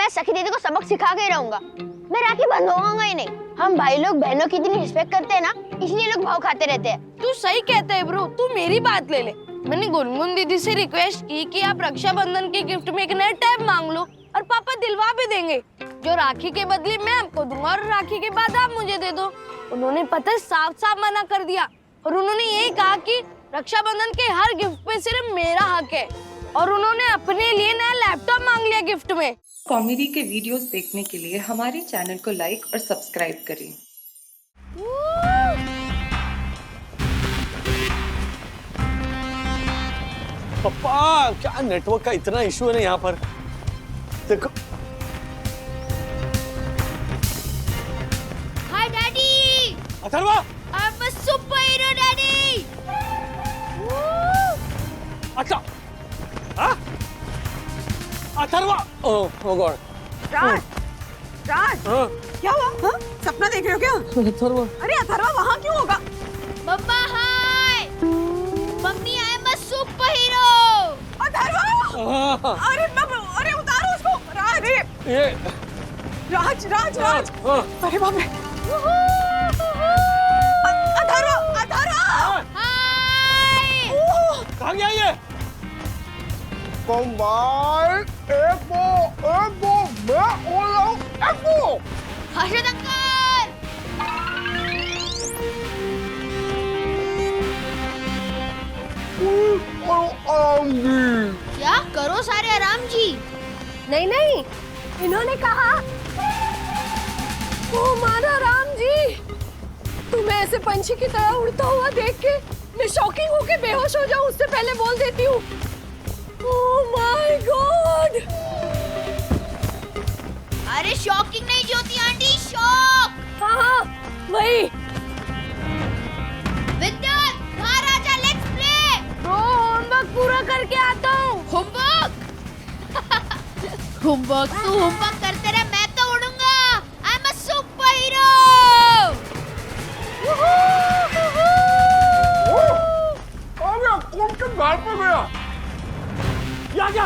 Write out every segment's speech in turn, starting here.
मैं सखी दीदी को सबक सिखा के ही रहूंगा। मैं राखी बंधवाऊंगा ही नहीं। हम भाई लोग बहनों की इतनी रिस्पेक्ट करते हैं ना, इसलिए लोग भाव खाते रहते हैं। तू सही कहता है ब्रो, तू मेरी बात ले ले। मैंने गुनगुन दीदी से रिक्वेस्ट की कि आप रक्षाबंधन की गिफ्ट में एक नया टैब मांग लो और पापा दिलवा भी देंगे, जो राखी के बदले मैं आपको दूंगा और राखी के बाद आप मुझे दे दो। उन्होंने पता है साफ साफ मना कर दिया और उन्होंने ये कहा कि रक्षाबंधन के हर गिफ्ट पे सिर्फ मेरा हक है, और उन्होंने अपने लिए नया लैपटॉप मांग लिया गिफ्ट में। कॉमेडी के वीडियोस देखने के लिए हमारे चैनल को लाइक और सब्सक्राइब करें। पापा, क्या नेटवर्क का इतना इशू है ना यहाँ पर। देखो। हाय daddy. Atharva. I am a super hero daddy. अच्छा। हाँ? अथर्वा। ओह गॉड। राज, राज, हाँ? क्या हुआ? हाँ? सपना देख रहे हो क्या? अथर्वा। अरे अथर्वा वहाँ क्यों होगा? Mamma hi. Mummy I am a super hero. Atharva! हाँ। अरे उतारो उसको। राज, ये। राज, राज, राज। हाँ। अरे बाप रे। अथर्वा, अथर्वा! हाय। कहाँ गया ये? कमाल, एक वो मैं बोल रहा हूँ एक वो। हर्षद अंकल। आराम जी। क्या करो सारे आराम जी। नहीं नहीं, इन्होंने कहा ओ माना राम जी, तुम्हें ऐसे पंछी की तरह उड़ता हुआ देख के मैं शॉकिंग होके बेहोश हो जाऊं उससे पहले बोल देती हूँ। Oh my God. अरे शॉकिंग नहीं ज्योति आंटी, शॉक। हाँ वही। विद्युत बाहर आजा, लेट्स प्ले। ब्रो होमवर्क पूरा करके आता हूँ। होमवर्क। होमवर्क तू होमवर्क करते रहे, मैं तो उड़ूंगा। I am a super hero. आ गया, कौन के गाल पे गया? क्या क्या?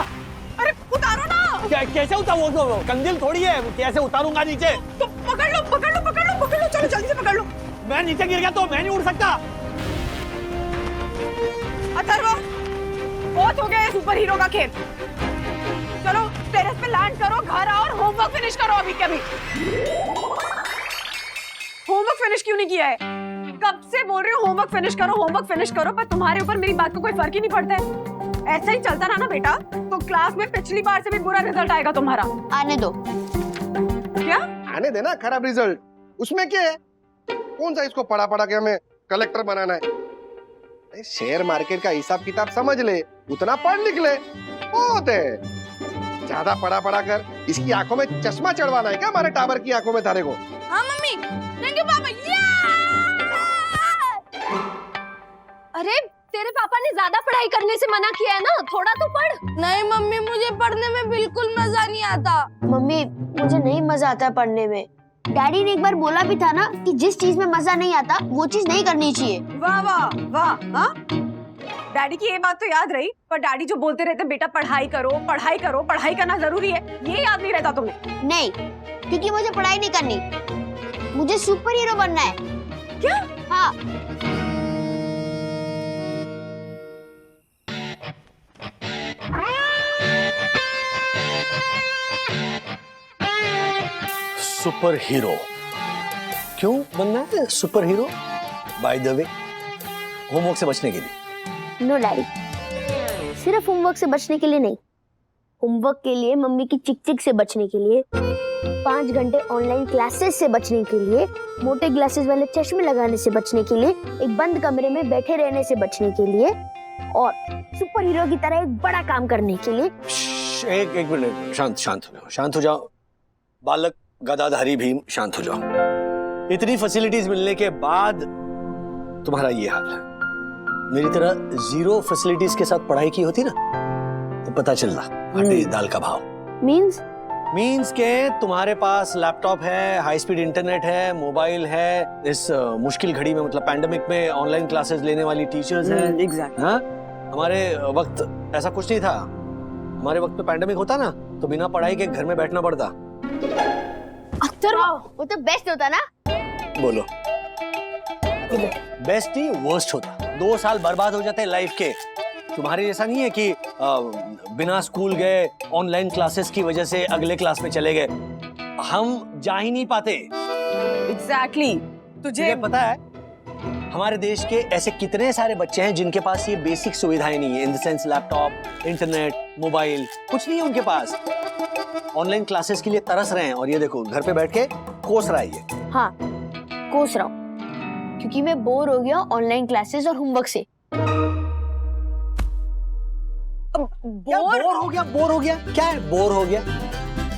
अरे उतारो ना। कैसे उतारू? वो कंदील थोड़ी है, कैसे उतारूंगा नीचे? तो पकड़ लो, पकड़ लो, पकड़ लो, पकड़ लो, चलो जल्दी से पकड़ लो। मैं नीचे गिर गया तो मैं नहीं उड़ सकता। अथर्वा, बहुत हो गया है सुपर हीरो का खेल। चलो टेरेस पे लैंड करो, घर आओ और होमवर्क फिनिश करो अभी के अभी। होमवर्क फिनिश क्यों नहीं किया है? कब से बोल रही हूँ होमवर्क फिनिश करो, होमवर्क फिनिश करो, पर तुम्हारे ऊपर मेरी बात को कोई फर्क ही नहीं पड़ता है। ऐसा ही चलता रहा ना बेटा तो क्लास में पिछली बार से भी बुरा रिजल्ट आएगा तुम्हारा। आने दो। क्या? आने देना खराब रिजल्ट, उसमें क्या है? कौन सा इसको पढ़ा पढ़ा के हमें कलेक्टर बनाना है? शेयर मार्केट का हिसाब किताब समझ ले, उतना पढ़ लिख ले, बहुत है। ज्यादा पढ़ा पढ़ा कर इसकी आंखों में चश्मा चढ़वाना है क्या हमारे टावर की आंखों में तारे को? हाँ मम्मी, थैंक यू पापा। अरे तेरे पापा ने ज्यादा पढ़ाई करने से मना किया है ना, थोड़ा तो पढ़। नहीं मम्मी, मुझे पढ़ने में बिल्कुल मजा नहीं आता। मम्मी मुझे नहीं मजा आता पढ़ने में। डैडी ने एक बार बोला भी था ना कि जिस चीज में मजा नहीं आता वो चीज नहीं करनी चाहिए। वाह वाह वाह। हाँ, डैडी की ये बात तो याद रही, पर डैडी जो बोलते रहते बेटा पढ़ाई करो, पढ़ाई करो, पढ़ाई करना जरूरी है, ये याद नहीं रहता तुम्हें? नहीं, क्योंकि मुझे पढ़ाई नहीं करनी, मुझे सुपर हीरो बनना है। क्या? हाँ। सुपर हीरो क्यों बनना है? Super hero by the way homework से बचने के लिए। नो डैडी, सिर्फ होमवर्क से बचने के लिए नहीं, होमवर्क के लिए, मम्मी की चिक चिक से बचने के लिए, 5 घंटे ऑनलाइन क्लासेस से बचने के लिए, मोटे ग्लासेस वाले चश्मे लगाने से बचने के लिए, एक बंद कमरे में बैठे रहने से बचने के लिए, और सुपर हीरो की तरह एक बड़ा काम करने के लिए। एक मिनट, शांत हो जाओ। बालक गदाधारी भीम, शांत हो जाओ। इतनी फैसिलिटीज मिलने के बाद तुम्हारा ये हाल है। मेरी तरह 0 फैसिलिटीज के साथ पढ़ाई की होती ना तो पता चलता आटे दाल का भाव। मीन्स के तुम्हारे पास लैपटॉप है, हाई स्पीड इंटरनेट है, मोबाइल है, इस मुश्किल घड़ी में, मतलब पैंडेमिक में ऑनलाइन क्लासेस लेने वाली टीचर्स हैं। एग्जैक्टली। हाँ, हमारे वक्त ऐसा कुछ नहीं था। हमारे वक्त में पैंडेमिक होता ना तो बिना पढ़ाई के घर में बैठना पड़ता। अख्तर वो तो बेस्ट होता ना। बोलो, बेस्ट ही वर्स्ट होता। 2 साल बर्बाद हो जाते लाइफ के। तुम्हारे जैसा नहीं है कि बिना स्कूल गए ऑनलाइन क्लासेस की वजह से अगले क्लास में चले गए। हम जा ही नहीं पाते। एग्जैक्टली। तुझे पता है हमारे देश के ऐसे कितने सारे बच्चे हैं जिनके पास ये बेसिक सुविधाएं नहीं है, in the sense laptop, internet, mobile, कुछ नहीं है उनके पास। ऑनलाइन क्लासेस के लिए तरस रहे हैं और ये देखो घर पे बैठ के कोस रहा है ये। हाँ, कोस रहा हूँ क्योंकि मैं बोर हो गया ऑनलाइन क्लासेस और होमवर्क से। क्या बोर हो गया? बोर हो गया क्या है? बोर हो गया?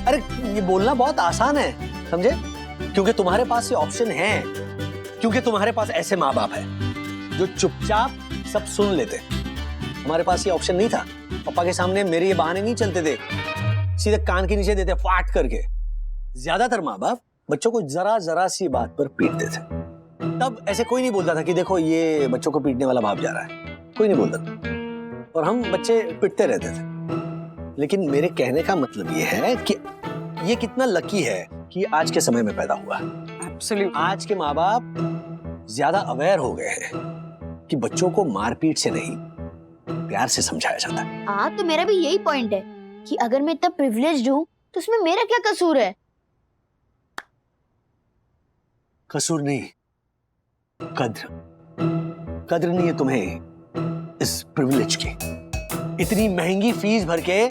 अरे ये बोलना बहुत आसान है, समझे? क्योंकि तुम्हारे पास ये ऑप्शन है, क्योंकि तुम्हारे पास ऐसे माँ बाप है जो चुपचाप सब सुन लेते। हमारे पास ये ऑप्शन नहीं था। पापा के सामने मेरे ये बहाने नहीं चलते थे, सीधे कान के नीचे देते फाट करके। ज्यादातर माँ बाप बच्चों को जरा जरा सी बात पर पीटते थे। तब ऐसे कोई नहीं बोलता था कि देखो ये बच्चों को पीटने वाला बाप जा रहा है, कोई नहीं बोलता था। और हम बच्चे पिटते रहते थे। लेकिन मेरे कहने का मतलब ये है कि ये कितना लकी है कि आज के समय में पैदा हुआ। एब्सोल्युटली। आज के माँ बाप ज्यादा अवेयर हो गए हैं कि बच्चों को मारपीट से नहीं प्यार से समझाया जाता है। हाँ, तो मेरा भी यही पॉइंट है कि अगर मैं इतना प्रिविलेज्ड हूँ तो उसमें मेरा क्या कसूर है? कसूर नहीं, कद्र नहीं है तुम्हें इस प्रिविलेज की। इतनी महंगी फीस भर के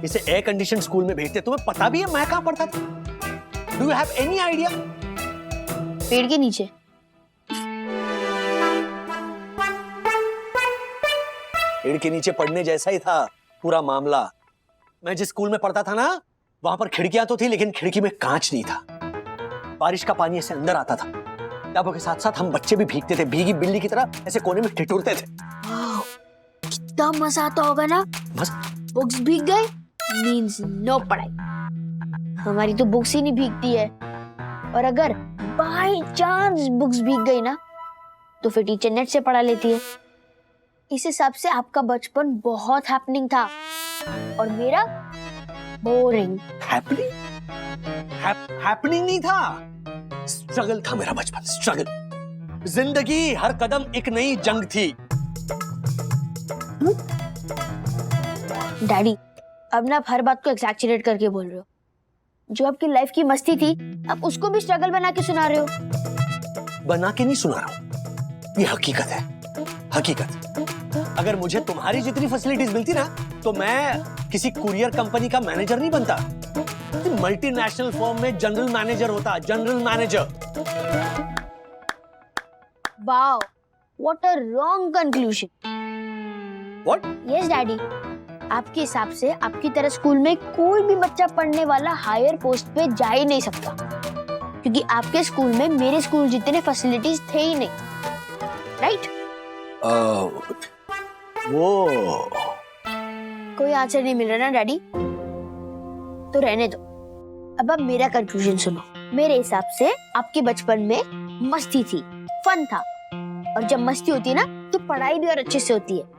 इसे एयर कंडीशन स्कूल में भेजते। तुम्हें पता भी है मैं कहां पढ़ता था? Do you have any idea? पेड़ के नीचे। पेड़ के नीचे पढ़ने जैसा ही था पूरा मामला। मैं जिस स्कूल में पढ़ता था ना, वहां पर खिड़कियां तो थी लेकिन खिड़की में कांच नहीं था। बारिश का पानी ऐसे अंदर आता था। किताबों के साथ साथ हम बच्चे भी भीगते थे, भीगी बिल्ली की तरह ऐसे कोने में ठिठुरते थे। कितना मजा आता होगा ना। बस बुक्स भीग गए मींस नो पढ़ाई। हमारी तो बुक्स ही नहीं भीगती है, और अगर बाय चांस बुक्स भीग गई ना तो फिर टीचर नेट से पढ़ा लेती है। इस हिसाब से आपका बचपन बहुत हैपनिंग था और मेरा बोरिंग। हैपनिंग नहीं था, स्ट्रगल था मेरा बचपन। स्ट्रगल। जिंदगी हर कदम एक नई जंग थी। डैडी, अब ना आप हर बात को एक्सैचुरेट करके बोल रहे हो। जो आपकी लाइफ की मस्ती थी आप उसको भी स्ट्रगल बना के सुना रहे हो। बना के नहीं सुना रहा हूं, ये हकीकत है। हकीकत। अगर मुझे तुम्हारी जितनी फैसिलिटीज मिलती ना तो मैं किसी कुरियर कंपनी का मैनेजर नहीं बनता, मल्टीनेशनल फर्म में जनरल मैनेजर होता। General manager. Wow, what a wrong conclusion. What? Yes daddy, आपके हिसाब से आपकी तरह स्कूल में कोई भी बच्चा पढ़ने वाला हायर पोस्ट पे जा ही नहीं सकता, क्योंकि आपके स्कूल में मेरे स्कूल जितने फैसिलिटीज थे ही नहीं, राइट? वो कोई आंसर नहीं मिल रहा ना डैडी, तो रहने दो। अब आप मेरा कंक्लूजन सुनो। मेरे हिसाब से आपके बचपन में मस्ती थी, फन था, और जब मस्ती होती है ना तो पढ़ाई भी और अच्छे से होती है।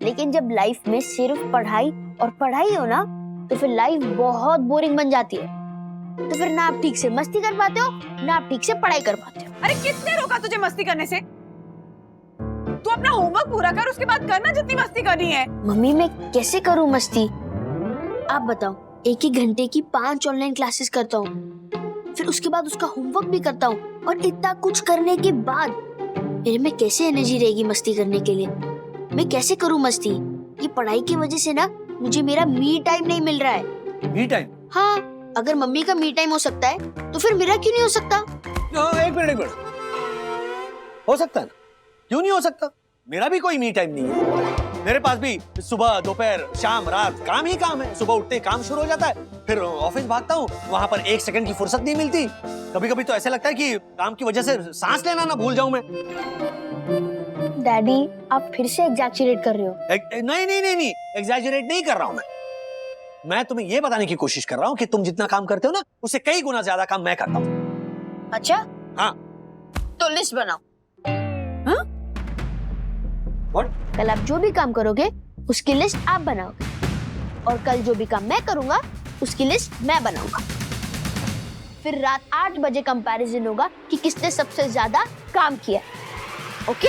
लेकिन जब लाइफ में सिर्फ पढ़ाई और पढ़ाई हो ना तो फिर लाइफ बहुत बोरिंग बन जाती है। तो फिर ना आप ठीक से मस्ती कर पाते हो ना आप ठीक से पढ़ाई कर पाते हो। अरे किसने रोका तुझे मस्ती करने से? तू अपना होमवर्क पूरा कर, उसके बाद करना जितनी मस्ती करनी है। मम्मी मैं कैसे करूं मस्ती? आप बताओ। 1 घंटे की 5 ऑनलाइन क्लासेस करता हूँ, फिर उसके बाद उसका होमवर्क भी करता हूँ, और इतना कुछ करने के बाद मेरे में कैसे एनर्जी रहेगी मस्ती करने के लिए? मैं कैसे करूं मस्ती? ये पढ़ाई की वजह से ना मुझे मेरा मी टाइम नहीं मिल रहा है। Me time? हाँ, अगर मम्मी का मी टाइम हो सकता है तो फिर मेरा क्यों नहीं हो सकता? एक मिनट। हो सकता है ना, क्यों नहीं हो सकता? मेरा भी कोई मी टाइम नहीं है। मेरे पास भी सुबह, दोपहर, शाम, रात काम ही काम है। सुबह उठते काम शुरू हो जाता है, फिर ऑफिस भागता हूँ, वहां पर 1 सेकंड की फुर्सत नहीं मिलती। कभी कभी तो ऐसे लगता है कि काम की वजह से सांस लेना ना भूल जाऊं मैं। डैडी, आप फिर से एग्जैजरेट कर रहे हो। नहीं, एग्जैजरेट नहीं कर रहा हूं मैं तुम्हें ये बताने की कोशिश कर रहा हूँ कि तुम जितना काम करते हो ना उससे कई गुना ज्यादा काम मैं करता हूँ। अच्छा? हाँ। तो लिस्ट बनाओ। What? कल आप जो भी काम करोगे उसकी लिस्ट आप बनाओगे, और कल जो भी काम मैं करूंगा उसकी लिस्ट मैं बनाऊंगा। फिर रात 8 बजे कंपैरिजन होगा कि किसने सबसे ज्यादा काम किया। ओके?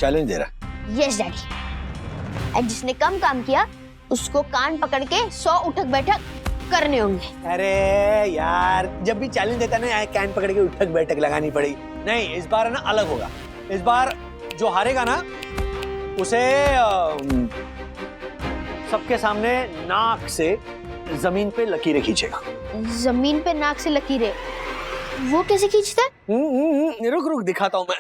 चैलेंज दे रहा। Yes daddy. और जिसने कम काम किया उसको कान पकड़ के 100 उठक बैठक करने होंगे। अरे यार, जब भी चैलेंज देता है ना, कैन पकड़ के उठक बैठक लगानी पड़ेगी। नहीं, इस बार है ना अलग होगा। इस बार जो हारेगा ना उसे सबके सामने नाक से जमीन पे लकीरें खींचेगा। जमीन पे नाक से लकीरें? वो कैसे खींचता है? रुक रुक दिखाता हूँ मैं।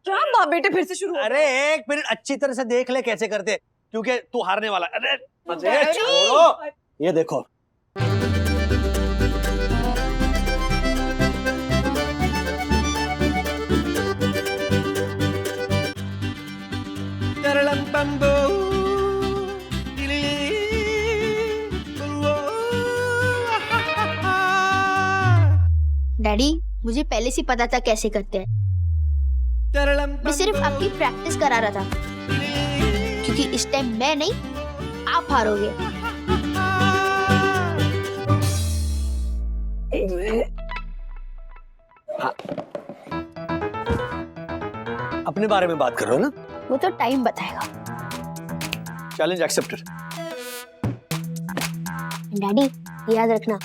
क्या बाप बेटे फिर से शुरू हो? अरे एक मिनट अच्छी तरह से देख ले कैसे करते, क्योंकि तू हारने वाला। अरे डैडी! छोड़ो, ये देखो। डैडी, मुझे पहले से पता था कैसे करते हैं। मैं सिर्फ आपकी प्रैक्टिस करा रहा था, क्योंकि इस टाइम मैं नहीं आप हारोगे। हाँ। अपने बारे में बात कर रहे हो ना? वो तो टाइम बताएगा। Challenge accepted. डैडी, याद रखना,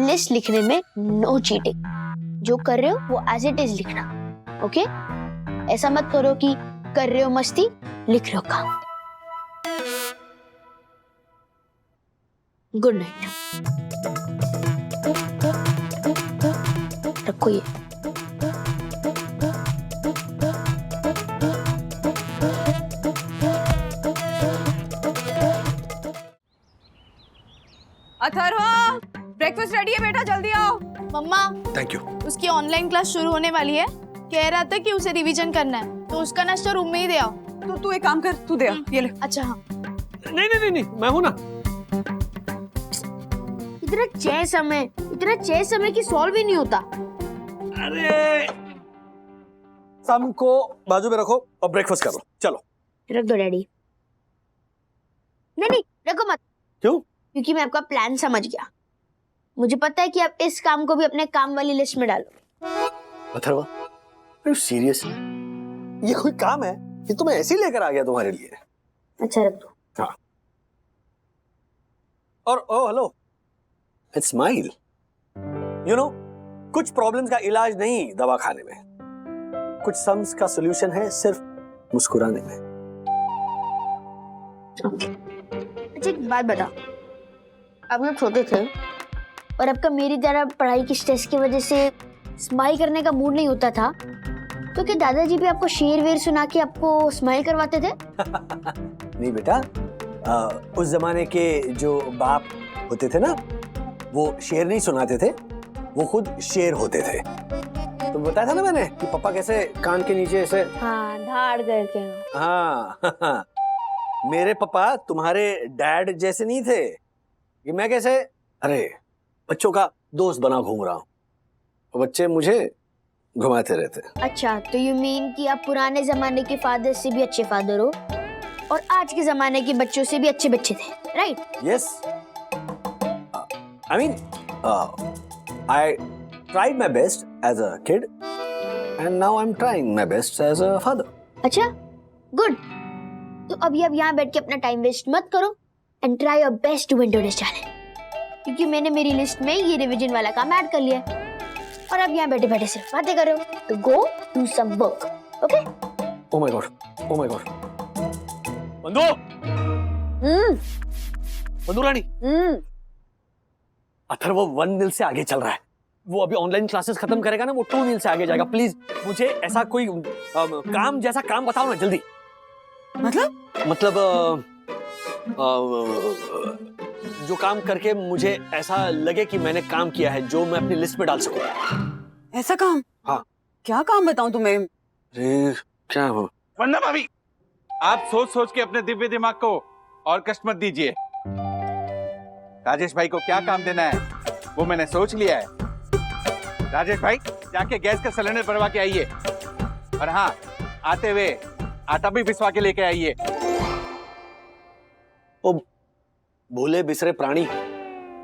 लिस्ट लिखने में नो चीटिंग। जो कर रहे हो वो एज इट इज लिखना। ओके? ऐसा मत करो कि कर रहे हो मस्ती, लिख रहे हो काम। Good night. रखो ये। अथर्व, ब्रेकफास्ट रेडी है बेटा, जल्दी आओ। मम्मा, थैंक यू। उसकी ऑनलाइन क्लास शुरू होने वाली है। कह रहा था कि उसे रिवीजन करना है, तो उसका नाश्ता रूम में ही दे आओ। तो तू एक काम कर, तू दे आ, ये ले। अच्छा हाँ। नहीं, मैं हूं ना। इतना चेयर समय की सॉल्व ही नहीं होता। अरे सम को बाजू में रखो और ब्रेकफास्ट करो। चलो रख दो डैडी। नहीं, रखो मत। क्यों? क्योंकि मैं आपका प्लान समझ गया। मुझे पता है कि आप इस काम को भी अपने काम वाली लिस्ट में डालोगे। Atharva, are you serious? ये कोई काम है? ये तो मैं ऐसे ही लेकर आ गया तुम्हारे लिए। अच्छा रख दो। हाँ। और oh hello, it's smile. You know, कुछ प्रॉब्लम्स का इलाज नहीं दवा खाने में, कुछ सम्स का सॉल्यूशन है सिर्फ मुस्कुराने में। अच्छा एक बात बताओ, आप लोग छोटे थे और आपका मेरी तरह पढ़ाई की स्ट्रेस की वजह से स्माइल करने का मूड नहीं होता था, तो क्या दादाजी भी आपको शेर वेर सुना के आपको स्माइल करवाते थे? नहीं बेटा, उस जमाने के जो बाप होते थे ना, वो शेर नहीं सुनाते थे, वो खुद शेर होते थे। तो बताया था ना मैंने कि पापा कैसे कान के नीचे ऐसे। हाँ, धाड़ करके। हाँ मेरे पापा तुम्हारे डैड जैसे नहीं थे कि मैं कैसे, अरे बच्चों का दोस्त बना घूम रहा हूँ, और बच्चे मुझे घुमाते रहते। अच्छा, तो यू मीन कि आप पुराने जमाने के फादर से भी अच्छे फादर हो और आज के जमाने के बच्चों से भी अच्छे बच्चे थे, right? Yes, I mean I tried my best as a kid and now I'm trying my best as a father. अच्छा, गुड। तो अभी आप यहाँ बैठ के अपना टाइम वेस्ट मत करो and try your best to win today's challenge, क्योंकि मैंने मेरी लिस्ट में ये रिवीजन वाला काम ऐड कर लिया है और अब यहाँ बैठे बैठे सिर्फ बातें कर रहे हो। तो go do some work, okay? Oh my god, oh my god. बंधु, बंधु रानी, अथर्व 1-0 से आगे चल रहा है। वो अभी ऑनलाइन क्लासेस खत्म करेगा ना, वो 2-0 से आगे जाएगा। प्लीज मुझे ऐसा कोई काम जैसा काम बताओ ना जल्दी। मतलब जो काम करके मुझे ऐसा लगे कि मैंने काम किया है, जो मैं अपनी लिस्ट में डाल सकूं। ऐसा काम? हाँ। क्या काम बताऊं तुम्हें? अरे क्या हो? वंदना भाभी, आप सोच सोच के अपने दिव्य दिमाग को और कष्ट मत दीजिए। राजेश भाई को क्या काम देना है वो मैंने सोच लिया है। राजेश भाई, जाके गैस का सिलेंडर भरवा के आइए, और हाँ, आते हुए आटा भी पिसवा के लेके आइए। ओ भूले बिसरे प्राणी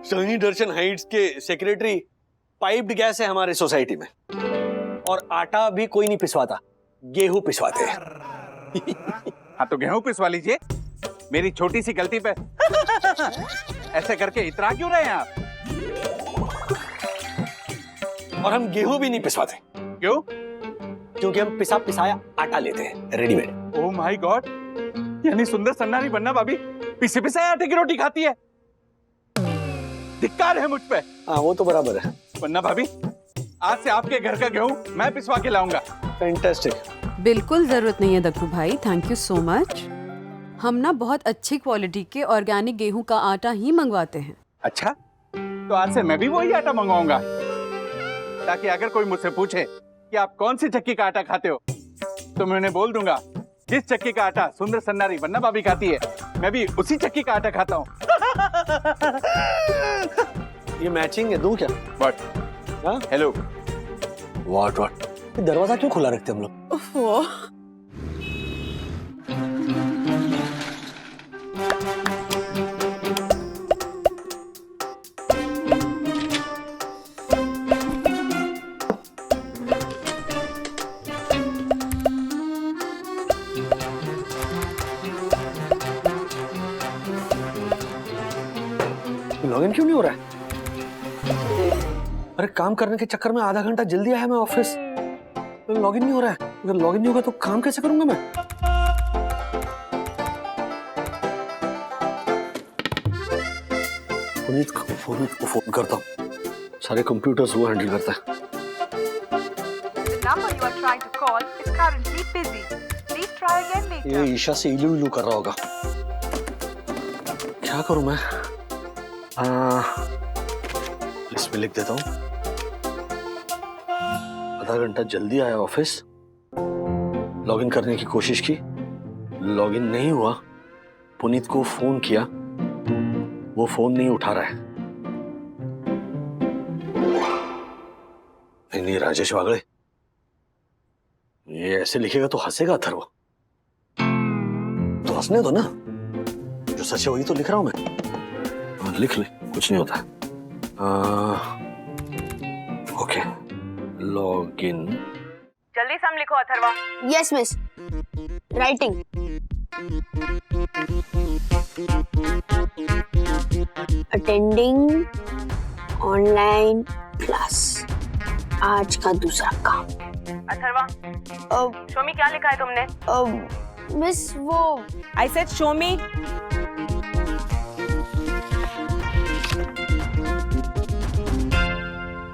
सनी दर्शन हाइट्स के सेक्रेटरी पाइप्ड गैस है हमारे सोसाइटी में, और आटा भी कोई नहीं पिसवाता, गेहूं पिसवाते हैं। हाँ तो गेहूं पिसवा लीजिए, मेरी छोटी सी गलती पे ऐसे करके इतरा क्यों रहे हैं आप? और हम गेहूं भी नहीं पिसवाते। क्यों? क्योंकि हम पिसा पिसाया आटा लेते हैं रेडीमेड। ओह माय गॉड, यानी सुंदर सन्नारी बन्ना भाभी पिसे पिसाए आटे की रोटी खाती है। धिक्कार है मुझ पे। हाँ वो तो बराबर है। बन्ना भाभी, आज से आपके घर का गेहूं मैं पिसवा के लाऊंगा। फैंटास्टिक। बिल्कुल जरूरत नहीं है दक्कू भाई, थैंक यू सो मच। हम ना बहुत अच्छी क्वालिटी के ऑर्गेनिक गेहूं का आटा ही मंगवाते हैं। अच्छा, तो आज से मैं भी वही आटा मंगवाऊंगा, ताकि अगर कोई मुझसे पूछे कि आप कौन सी चक्की का आटा खाते हो, तो मैं उन्हें बोल दूंगा जिस चक्की का आटा सुंदर सन्नारी बन्ना भाभी खाती है, मैं भी उसी चक्की का आटा खाता हूँ। ये मैचिंग है, दूं क्या? बट हाँ? हेलो, व्हाट दरवाजा क्यों खुला रखते हम लोग? ओहो, लॉगिन क्यों नहीं हो रहा है? अरे काम करने के चक्कर में आधा घंटा जल्दी आया मैं ऑफिस, तो लॉगिन नहीं हो रहा है। अगर लॉगिन नहीं होगा तो काम कैसे करूंगा मैं? पुनीत को फोन करता हूँ, सारे कंप्यूटर्स वो हैंडल करता है। The number you are trying to call is currently busy. Please try again later. ये ईशा से इलू इलू कर रहा होगा। क्या करूं मैं? लिस्ट में लिख देता हूं। आधा घंटा जल्दी आया ऑफिस, लॉगिन करने की कोशिश की, लॉगिन नहीं हुआ, पुनीत को फोन किया, वो फोन नहीं उठा रहा है। नहीं राजेश वागले, ये ऐसे लिखेगा तो हंसेगा अथर्व, तो हंसने दो ना, जो सच है वही तो लिख रहा हूं मैं। लिख ले, कुछ नहीं होता। Okay, login. जल्दी सम लिखो Atharva. Yes miss, writing. Attending online class, आज का दूसरा काम। अथर्वा, शो मी क्या लिखा है तुमने? मिस वो आई सेड शो मी।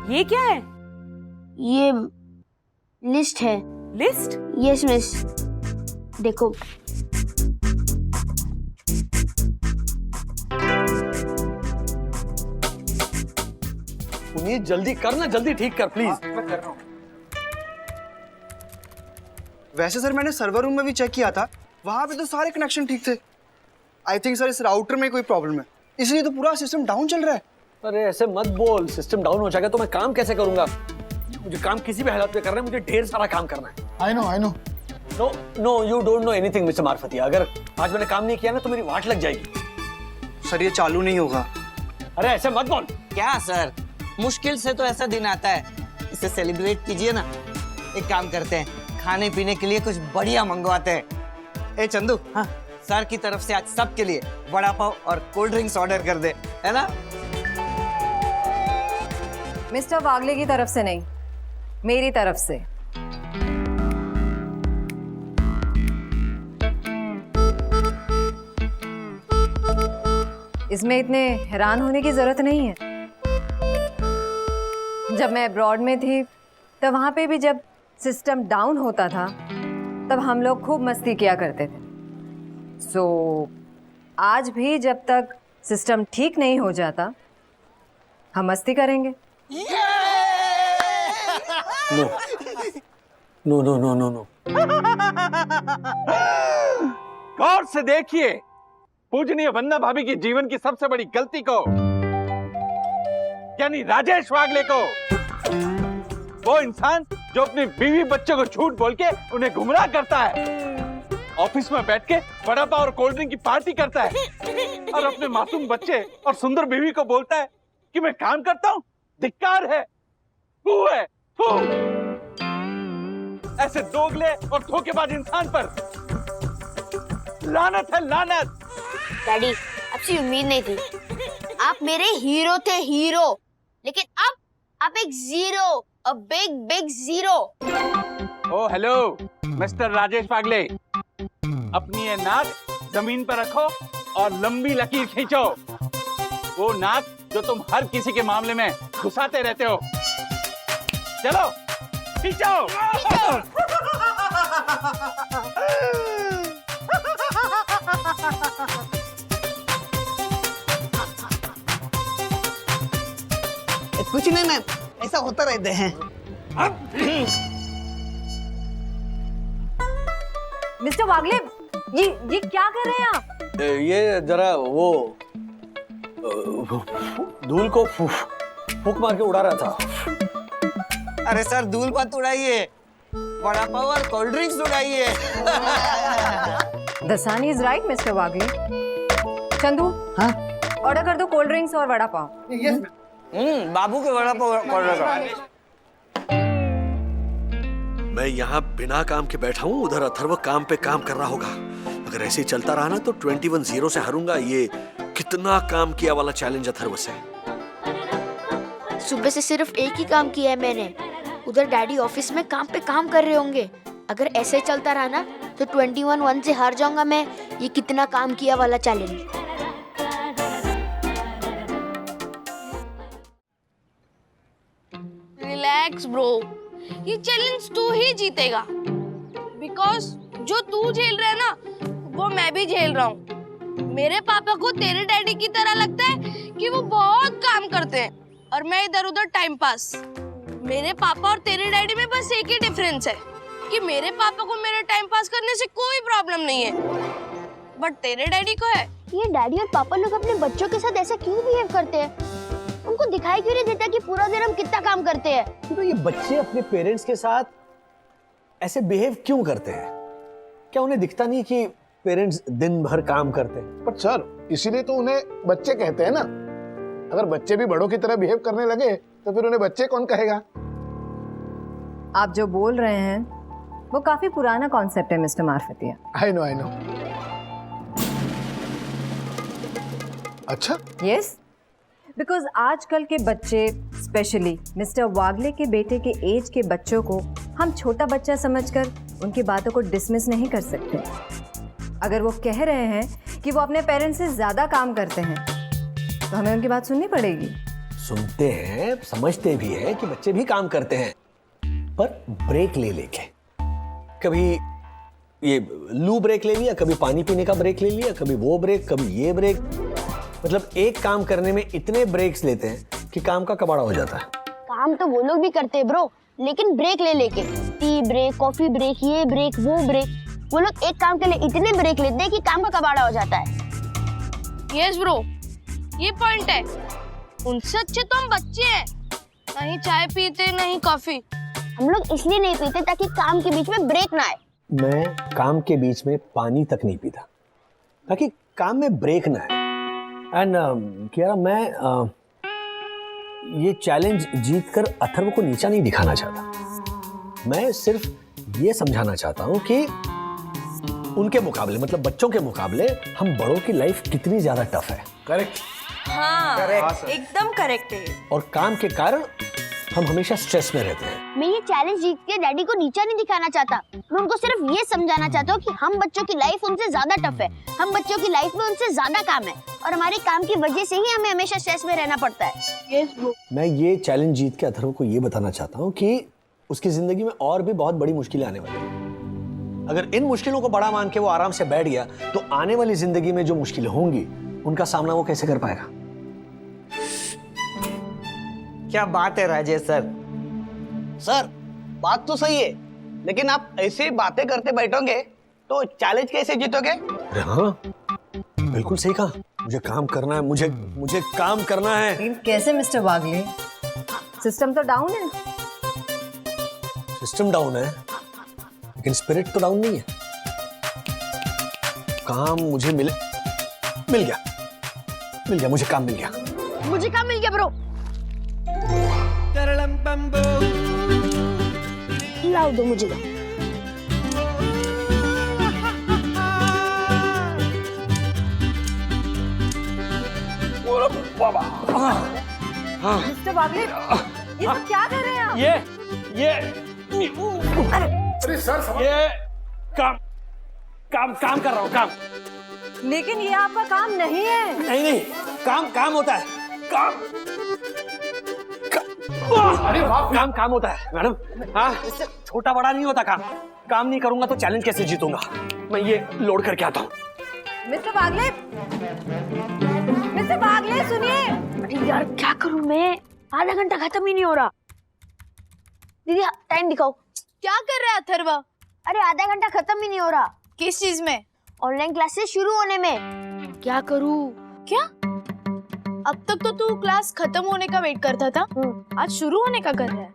ये क्या है? ये लिस्ट है। लिस्ट? यस मिस, देखो। पुनीत जल्दी करना, जल्दी ठीक कर प्लीज। मैं कर रहा हूँ। वैसे सर मैंने सर्वर रूम में भी चेक किया था, वहां पे तो सारे कनेक्शन ठीक थे। आई थिंक सर इस राउटर में कोई प्रॉब्लम है, इसलिए तो पूरा सिस्टम डाउन चल रहा है। अरे ऐसे मत बोल, सिस्टम डाउन हो जाएगा तो मैं काम कैसे करूंगा? मुझे काम किसी भी हालत में करना है, मुझे ढेर सारा काम करना है। I know. No you don't know anything mister Marfatia. अगर आज मैंने काम नहीं किया ना तो मेरी वाट लग जाएगी। सर ये चालू नहीं होगा। अरे ऐसे मत बोल। क्या सर, मुश्किल से तो ऐसा दिन आता है, इसे सेलिब्रेट कीजिए ना। एक काम करते हैं, खाने पीने के लिए कुछ बढ़िया मंगवाते हैं। ए चंदू, हाँ, सर की तरफ से आज सबके लिए वड़ा पाव और कोल्ड ड्रिंक्स ऑर्डर कर दे, है ना? मिस्टर वागले की तरफ से नहीं, मेरी तरफ से। इसमें इतने हैरान होने की जरूरत नहीं है। जब मैं अब्रॉड में थी तब वहाँ पे भी जब सिस्टम डाउन होता था तब हम लोग खूब मस्ती किया करते थे। सो आज भी जब तक सिस्टम ठीक नहीं हो जाता हम मस्ती करेंगे। नो। गौर से देखिए पूजनीय वंदना भाभी की जीवन की सबसे बड़ी गलती को, यानी राजेश वागले को। वो इंसान जो अपनी बीवी बच्चों को झूठ बोल के उन्हें गुमराह करता है, ऑफिस में बैठ के वड़ा पाव और कोल्ड ड्रिंक की पार्टी करता है और अपने मासूम बच्चे और सुंदर बीवी को बोलता है कि मैं काम करता हूँ। धिक्कार है, फू है, फू। ऐसे दोगले और धोखेबाज इंसान पर लानत है, लानत। डैडी, आपसे उम्मीद नहीं थी। आप मेरे हीरो थे, हीरो। लेकिन अब आप एक zero, a big big zero. Oh hello mister Rajesh पागले, अपनी ये नाक जमीन पर रखो और लंबी लकीर खींचो। वो नाक जो तुम हर किसी के मामले में घुसाते रहते हो। चलो खींचो। कुछ नहीं मैम, ऐसा होता रहते हैं। मिस्टर वागले, ये क्या कर रहे हैं आप? ये जरा वो धूल को फूंक मार के उड़ा रहा था। अरे सर, धूल मत उड़ाइए, वड़ा पाव और कोल्ड ड्रिंक्स उड़ाइए। Dasani is right mister Wagle. Chandu, हाँ? ऑर्डर कर दो कोल्ड ड्रिंक्स और वड़ा पाव। यस बाबू के वड़ा पाव ऑर्डर करो। मैं यहाँ बिना काम के बैठा हूँ, उधर अथर्व काम पे काम कर रहा होगा। अगर ऐसे ही चलता रहा ना तो 21-0 से हारूंगा। ये कितना काम किया वाला चैलेंज अथर्व से। सुबह से सिर्फ एक ही काम किया है मैंने। उधर डैडी ऑफिस में काम पे काम कर रहे होंगे। अगर ऐसे चलता रहा ना तो 21-1 से हार जाऊंगा मैं ये कितना काम किया वाला चैलेंज। रिलैक्स ब्रो, ये चैलेंज तू ही जीतेगा। बिकॉज जो तू झेल रहा है ना वो मैं भी झेल रहा हूँ। मेरे पापा को तेरे डैडी की तरह लगता है कि वो बहुत काम करते हैं और मैं इधर उधर टाइम पास। मेरे पापा और तेरे डैडी में बस एक ही डिफरेंस है कि मेरे पापा को मेरे टाइम पास करने से कोई प्रॉब्लम नहीं है, बट तेरे डैडी को है। ये डैडी और पापा लोग अपने बच्चों के साथ ऐसा क्यों बिहेव करते हैं? उनको दिखाई क्यों नहीं देता कि पूरा दिन हम कितना काम करते हैं? तो ये बच्चे अपने पेरेंट्स के साथ ऐसे बिहेव क्यों करते हैं? क्या उन्हें दिखता नहीं कि पेरेंट्स दिन भर काम करते हैं? पर सर, इसीलिए तो उन्हें बच्चे कहते हैं ना। अगर बच्चे भी बड़ों की तरह बिहेव करने लगे तो फिर उन्हें बच्चे कौन कहेगा? आप जो बोल रहे हैं वो काफी पुराना कॉन्सेप्ट है मिस्टर मार्फतिया। I know. अच्छा? यस, बिकॉज आजकल के बच्चे, स्पेशली मिस्टर वागले के बेटे के एज के बच्चों को हम छोटा बच्चा समझकर उनकी बातों को डिसमिस नहीं कर सकते। अगर वो कह रहे हैं कि वो अपने पेरेंट्स से ज्यादा काम करते हैं तो हमें उनकी बात सुननी पड़ेगी। सुनते हैं, समझते भी हैं कि बच्चे भी काम करते हैं, पर ब्रेक ले लेके। कभी ये लू ब्रेक ले लिया, कभी पानी पीने का ब्रेक ले लिया, कभी वो ब्रेक, कभी ये ब्रेक। मतलब एक काम करने में इतने ब्रेक्स लेते हैं कि काम का कबाड़ा हो जाता है। काम तो वो लोग भी करते हैं ब्रो, लेकिन ब्रेक ले लेके। टी ब्रेक, कॉफी ब्रेक, ये ब्रेक, वो ब्रेक। वो लोग एक काम के लिए इतने ब्रेक लेते हैं कि काम का कबाड़ा हो जाता है। यस ब्रो, ये पॉइंट है। उनसे अच्छे तो हम बच्चे हैं, नहीं चाय पीते नहीं कॉफी। हम लोग इसलिए नहीं पीते ताकि काम के बीच में ब्रेक ना आए। मैं काम के बीच में पानी तक नहीं पीता ताकि काम में ब्रेक ना आए। एंड कियारा, मैं ये चैलेंज जीतकर अथर्व को नीचा नहीं दिखाना चाहता। मैं सिर्फ ये समझाना चाहता हूँ कि उनके मुकाबले, मतलब बच्चों के मुकाबले, हम बड़ों की लाइफ कितनी ज्यादा टफ है। करेक्ट? हाँ, एकदम करेक्ट है। और काम के कारण हम हमेशा स्ट्रेस में रहते हैं। मैं ये चैलेंज जीत के डैडी को नीचा नहीं दिखाना चाहता। मैं उनको सिर्फ ये समझाना चाहता हूँ कि हम बच्चों की लाइफ उनसे ज्यादा टफ है। हम बच्चों की लाइफ में उनसे ज्यादा काम है और हमारे काम की वजह से ही हमें हमेशा स्ट्रेस में रहना पड़ता है। यस ब्रो, मैं ये चैलेंज जीत के अथर्व को ये बताना चाहता हूँ कि उसकी जिंदगी में और भी बहुत बड़ी मुश्किलें आने वाली हैं। अगर इन मुश्किलों को बड़ा मान के वो आराम से बैठ गया तो आने वाली जिंदगी में जो मुश्किलें होंगी उनका सामना वो कैसे कर पाएगा? क्या बात है राजेश सर। सर, बात तो सही है, लेकिन आप ऐसे बातें करते बैठोगे तो चैलेंज कैसे जीतोगे? अरे हाँ, बिल्कुल सही कहा। मुझे काम करना है, मुझे काम करना है। लेकिन कैसे मिस्टर वागले? सिस्टम तो डाउन है। सिस्टम डाउन है लेकिन स्पिरिट तो डाउन नहीं है। काम मुझे मिल गया, मुझे काम मिल गया। मुझे काम मिल गया ब्रो। लाओ दो मुझे दो। मिस्टर बागले, ये सब क्या कर रहे हैं आप? ये काम कर रहा हूँ, काम। लेकिन ये आपका काम नहीं है। नहीं, काम होता है, काम होता है मैडम। हाँ, छोटा बड़ा नहीं होता काम नहीं करूंगा तो चैलेंज कैसे जीतूंगा। मैं ये लोड करके आता हूँ। मिस्टर बागले सुनिए। अरे यार क्या करूं मैं, आधा घंटा खत्म ही नहीं हो रहा। दीदी टाइम दिखाओ। क्या कर रहा है अथर्वा? अरे आधा घंटा खत्म ही नहीं हो रहा। किस चीज में? ऑनलाइन क्लासेस शुरू होने में। क्या करूं? क्या अब तक तो तू क्लास खत्म होने का वेट करता था, आज शुरू होने का कर रहा है?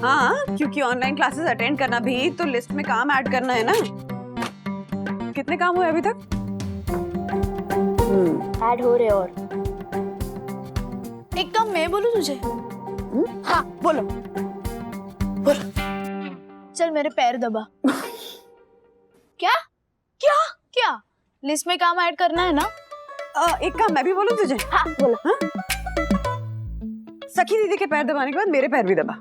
हाँ, क्योंकि ऑनलाइन क्लासेस अटेंड करना भी तो लिस्ट में काम ऐड करना है ना। कितने काम हुए अभी तक? ऐड हो रहे। और एक काम मैं बोलूं तुझे? हाँ बोलो। चल मेरे पैर दबा। क्या लिस्ट में काम ऐड करना है ना? एक काम मैं भी बोलूं तुझे? हाँ बोलो। हाँ? सखी दीदी के पैर दबाने के बाद मेरे पैर भी दबा,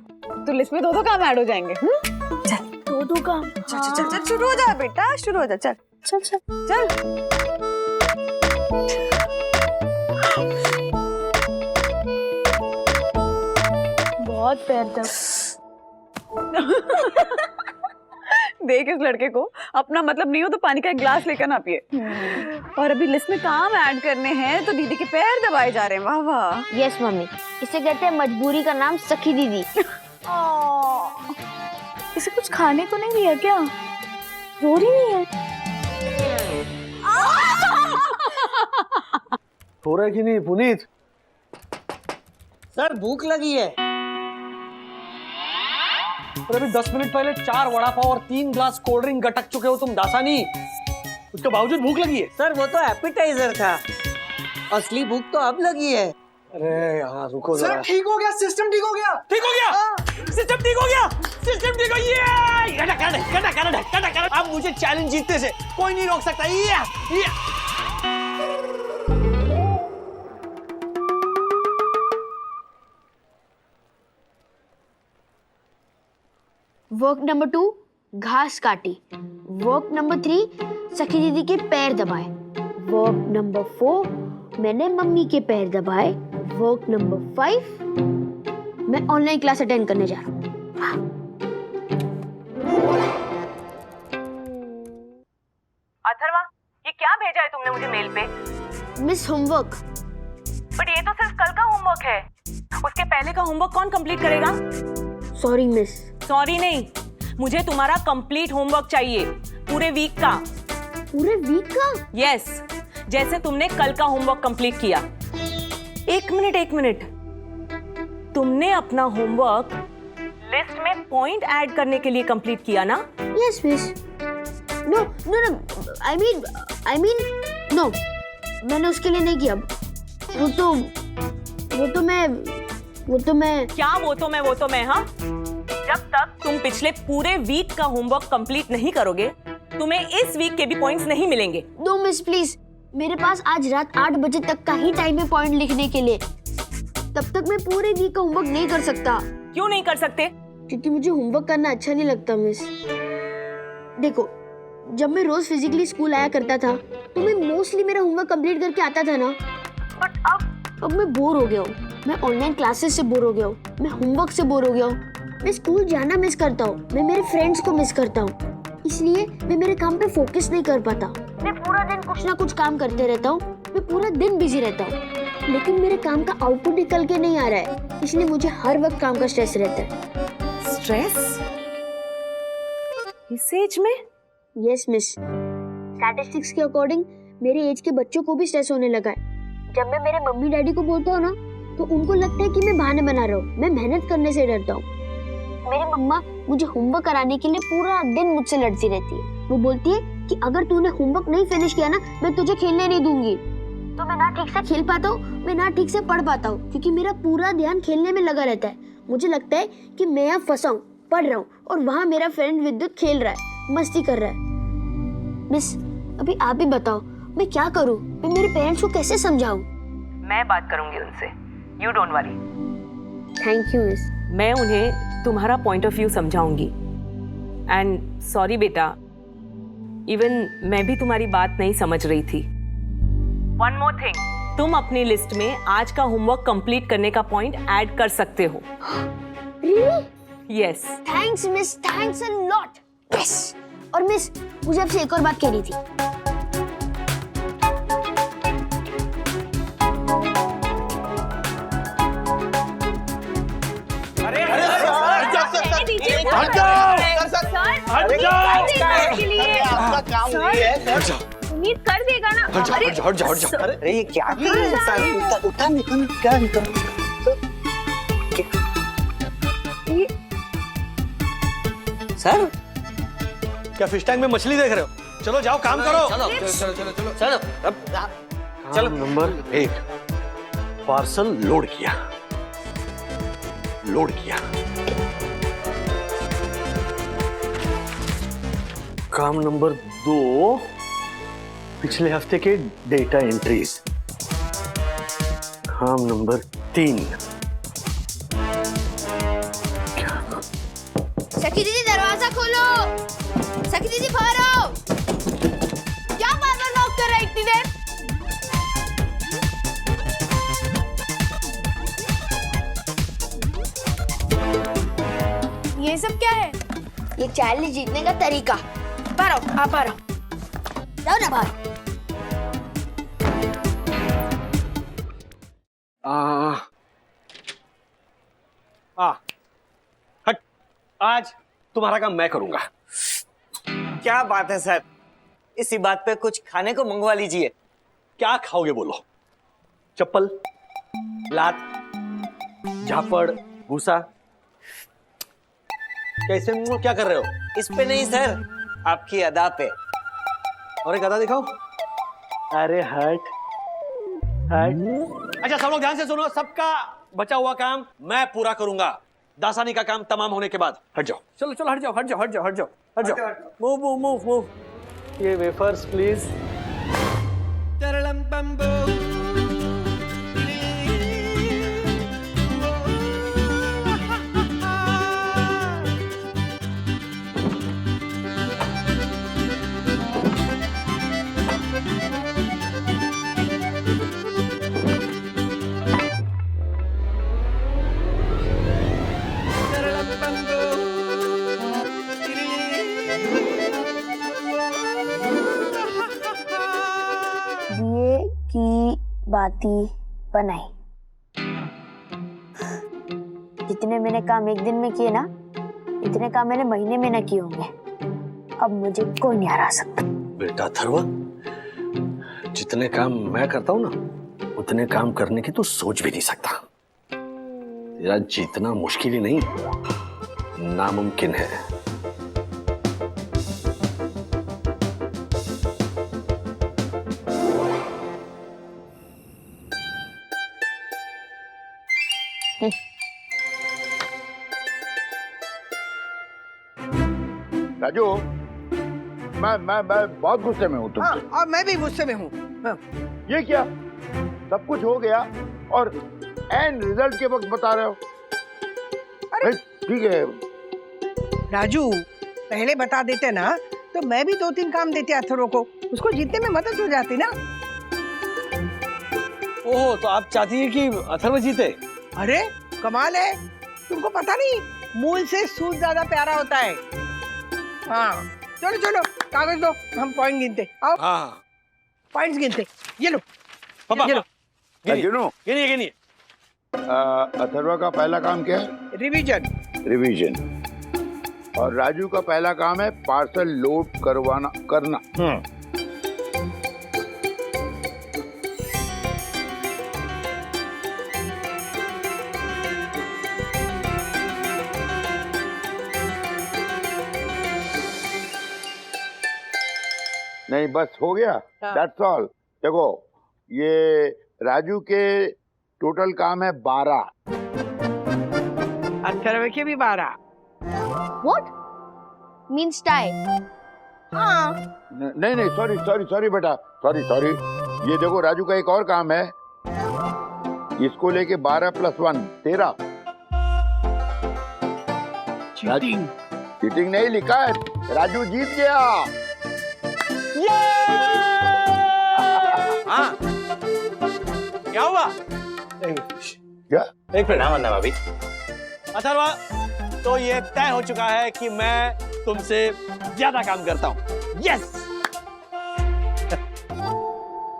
तो लिस्ट में दो काम ऐड हो जाएंगे। चल दो काम। चल शुरू हो जा बेटा, शुरू हो जा। चल बहुत पैर दब। देख इस लड़के को, अपना मतलब नहीं हो तो पानी का एक ग्लास लेकर ना पिए। और अभी लिस्ट में काम ऐड करने हैं तो दीदी के पैर दबाए जा रहे हैं। वाह वाह। यस मम्मी, इसे कहते हैं मजबूरी का नाम सखी दीदी। इसे कुछ खाने को नहीं दिया क्या? रो रही नहीं है? हो रहा है कि नहीं पुनीत? सर भूख लगी है। और अभी 10 मिनट पहले 4 वड़ा पाव और 3 ग्लास कोल्ड ड्रिंक गटक चुके हो तुम दासानी। उसके बावजूद भूख लगी है? सर वो तो एपिटाइजर था, असली भूख तो अब लगी है। अरे यहाँ रुको सर जरा। ठीक हो गया, सिस्टम ठीक हो गया। सिस्टम ठीक हो गया। अब मुझे चैलेंज जीतने से कोई नहीं रोक सकता। वर्क नंबर 2 घास काटी। वर्क नंबर 3 सखी दीदी के पैर दबाए। वर्क नंबर 4 मैंने मम्मी के पैर दबाए। वर्क नंबर 5 मैं ऑनलाइन क्लास अटेंड करने जा रहा हूँ। अथर्वा, ये क्या भेजा है तुमने मुझे मेल पे? Miss homework. बट ये तो सिर्फ कल का होमवर्क है, उसके पहले का होमवर्क कौन कंप्लीट करेगा? Sorry miss. सॉरी नहीं, मुझे तुम्हारा कंप्लीट होमवर्क चाहिए, पूरे वीक का। पूरे वीक का? यस, जैसे तुमने कल का होमवर्क कंप्लीट किया। एक मिनट, तुमने अपना होमवर्क लिस्ट में पॉइंट ऐड करने के लिए कंप्लीट किया ना? Yes miss. No I mean no, मैंने उसके लिए नहीं किया। वो तो मैं क्या वो तो मैं हाँ? जब तक तुम पिछले पूरे वीक का होमवर्क कंप्लीट नहीं करोगे, तुम्हें इस वीक के भी पॉइंट्स नहीं मिलेंगे। दो मिस प्लीज, मेरे पास आज रात 8 बजे तक का ही टाइम है पॉइंट लिखने के लिए। तब तक मैं पूरे वीक का होमवर्क नहीं कर सकता। क्यों नहीं कर सकते? क्योंकि मुझे होमवर्क करना अच्छा नहीं लगता मिस। देखो, जब मैं रोज फिजिकली स्कूल आया करता था तो मैं मोस्टली मेरा होमवर्क कंप्लीट करके आता था ना। बट अब मैं बोर हो गया हूँ। मैं ऑनलाइन क्लासेस से बोर हो गया हूँ, मैं होमवर्क से बोर हो गया हूँ, मैं स्कूल जाना मिस करता हूँ, मैं मेरे फ्रेंड्स को मिस करता हूँ। इसलिए मैं मेरे काम पे फोकस नहीं कर पाता। मैं पूरा दिन कुछ ना कुछ काम करते रहता हूँ, मैं पूरा दिन बिजी रहता हूँ, लेकिन मेरे काम का आउटपुट निकल के नहीं आ रहा है। इसलिए मुझे हर वक्त काम का स्ट्रेस रहता है। स्ट्रेस इस एज में? यस मिस, स्टैटिस्टिक्स के अकॉर्डिंग मेरे एज के बच्चों को भी स्ट्रेस होने लगा है। जब मैं मेरे मम्मी डैडी को बोलता हूँ ना, तो उनको लगता है कि मैं बहाने बना रहा हूँ, मैं मेहनत करने से डरता हूँ। मेरी मम्मा मुझे होमवर्क कराने के लिए पूरा दिन मुझसे लड़ती रहती है। वो बोलती है कि अगर तूने होमवर्क नहीं फिनिश किया ना, मैं तुझे खेलने नहीं दूंगी। तो मैं ना ठीक से खेल पाता हूँ, मैं ना ठीक से पढ़ पाता हूँ, क्योंकि मेरा पूरा ध्यान खेलने में लगा रहता है। मुझे लगता है कि मैं यहाँ फंसा हूँ, पढ़ रहा हूँ, और वहाँ मेरा फ्रेंड विद्युत खेल रहा है, मस्ती कर रहा है। मिस, अभी आप ही बताओ, मैं क्या करूँ? मैं मेरे पेरेंट्स को कैसे समझाऊँ? मैं बात करूंगी उनसे, you don't worry. Thank you miss. मैं उन्हें तुम्हारा पॉइंट ऑफ व्यू समझाऊंगी। एंड सॉरी बेटा, इवन मैं भी तुम्हारी बात नहीं समझ रही थी। वन मोर थिंग, तुम अपनी लिस्ट में आज का होमवर्क कंप्लीट करने का पॉइंट ऐड कर सकते हो। Really? Yes. Thanks miss, thanks a lot. Yes. और मिस, मुझे आपसे एक और बात कहनी थी। उम्मीद कर देगा ना। हट जाओ। अरे ये क्या कर रहे हैं सर? उठा निकल, क्या निकल? सर क्या फिश टैंक में मछली देख रहे हो? चलो जाओ, काम करो। चलो चलो। नंबर 1, पार्सल लोड किया। काम नंबर 2, पिछले हफ्ते के डेटा एंट्रीज। काम नंबर 3, सखी दीदी दरवाजा खोलो। सखी दीदी बाहर आओ। क्या बार बार नॉक कर रहा है इतनी देर? ये सब क्या है? ये चैलेंज जीतने का तरीका। बाहर आओ, आप बाहर आओ। जाओ ना बाहर। हट। आज तुम्हारा काम मैं करूंगा। क्या बात है सर, इसी बात पे कुछ खाने को मंगवा लीजिए। क्या खाओगे बोलो? चप्पल, लात, झापड़, भूसा? कैसे मुंह क्या कर रहे हो? इस पे नहीं सर, आपकी अदा पे। और एक अदा दिखाओ। अरे हट। अच्छा सब लोग ध्यान से सुनो, सबका बचा हुआ काम मैं पूरा करूंगा दासानी का काम तमाम होने के बाद। हट जाओ, चलो हट जाओ। मूव। ये वेफर्स प्लीज। दिए की बाती बनाई। जितने मैंने काम एक दिन में किए ना, इतने काम मैंने महीने में ना किए होंगे। अब मुझे कोई नहीं हरा सकता। बेटा अथर्व, जितने काम मैं करता हूं ना, उतने काम करने की तू सोच भी नहीं सकता। तेरा जीतना मुश्किल ही नहीं, नामुमकिन है। राजू, मैं बहुत गुस्से में हूँ तुमसे। और मैं भी गुस्से में हूँ। ये क्या, सब कुछ हो गया और एंड रिजल्ट के वक्त बता रहे हो? अरे ठीक है राजू, पहले बता देते ना तो मैं भी 2-3 काम देते अथर्व को, उसको जीतने में मदद हो जाती ना। ओह, तो आप चाहती हैं कि अथर्व जीते? अरे कमाल है, तुमको पता नहीं, मूल से सूद ज्यादा प्यारा होता है। हाँ चलो कागज दो, हम पॉइंट गिनते। आओ। हाँ, पॉइंट्स गिनते। ये लो पापा, ये लो। गिनिए। अथर्व का पहला काम क्या है? रिवीजन। और राजू का पहला काम है पार्सल लोड करना। नहीं बस हो गया, दैट्स ऑल। देखो ये राजू के टोटल काम है 12। अथर्व के भी 12। What means tie? हाँ नहीं नहीं, सॉरी सॉरी सॉरी बेटा, सॉरी सॉरी। ये देखो राजू का एक और काम है, इसको लेके 12 + 1 13। चीटिंग। चीटिंग नहीं लिखा है, राजू जीत गया। हाँ क्या हुआ? क्या? एक मिनट। ना भाभी। अथर्वा, तो ये तय हो चुका है कि मैं तुमसे ज्यादा काम करता हूँ। यस।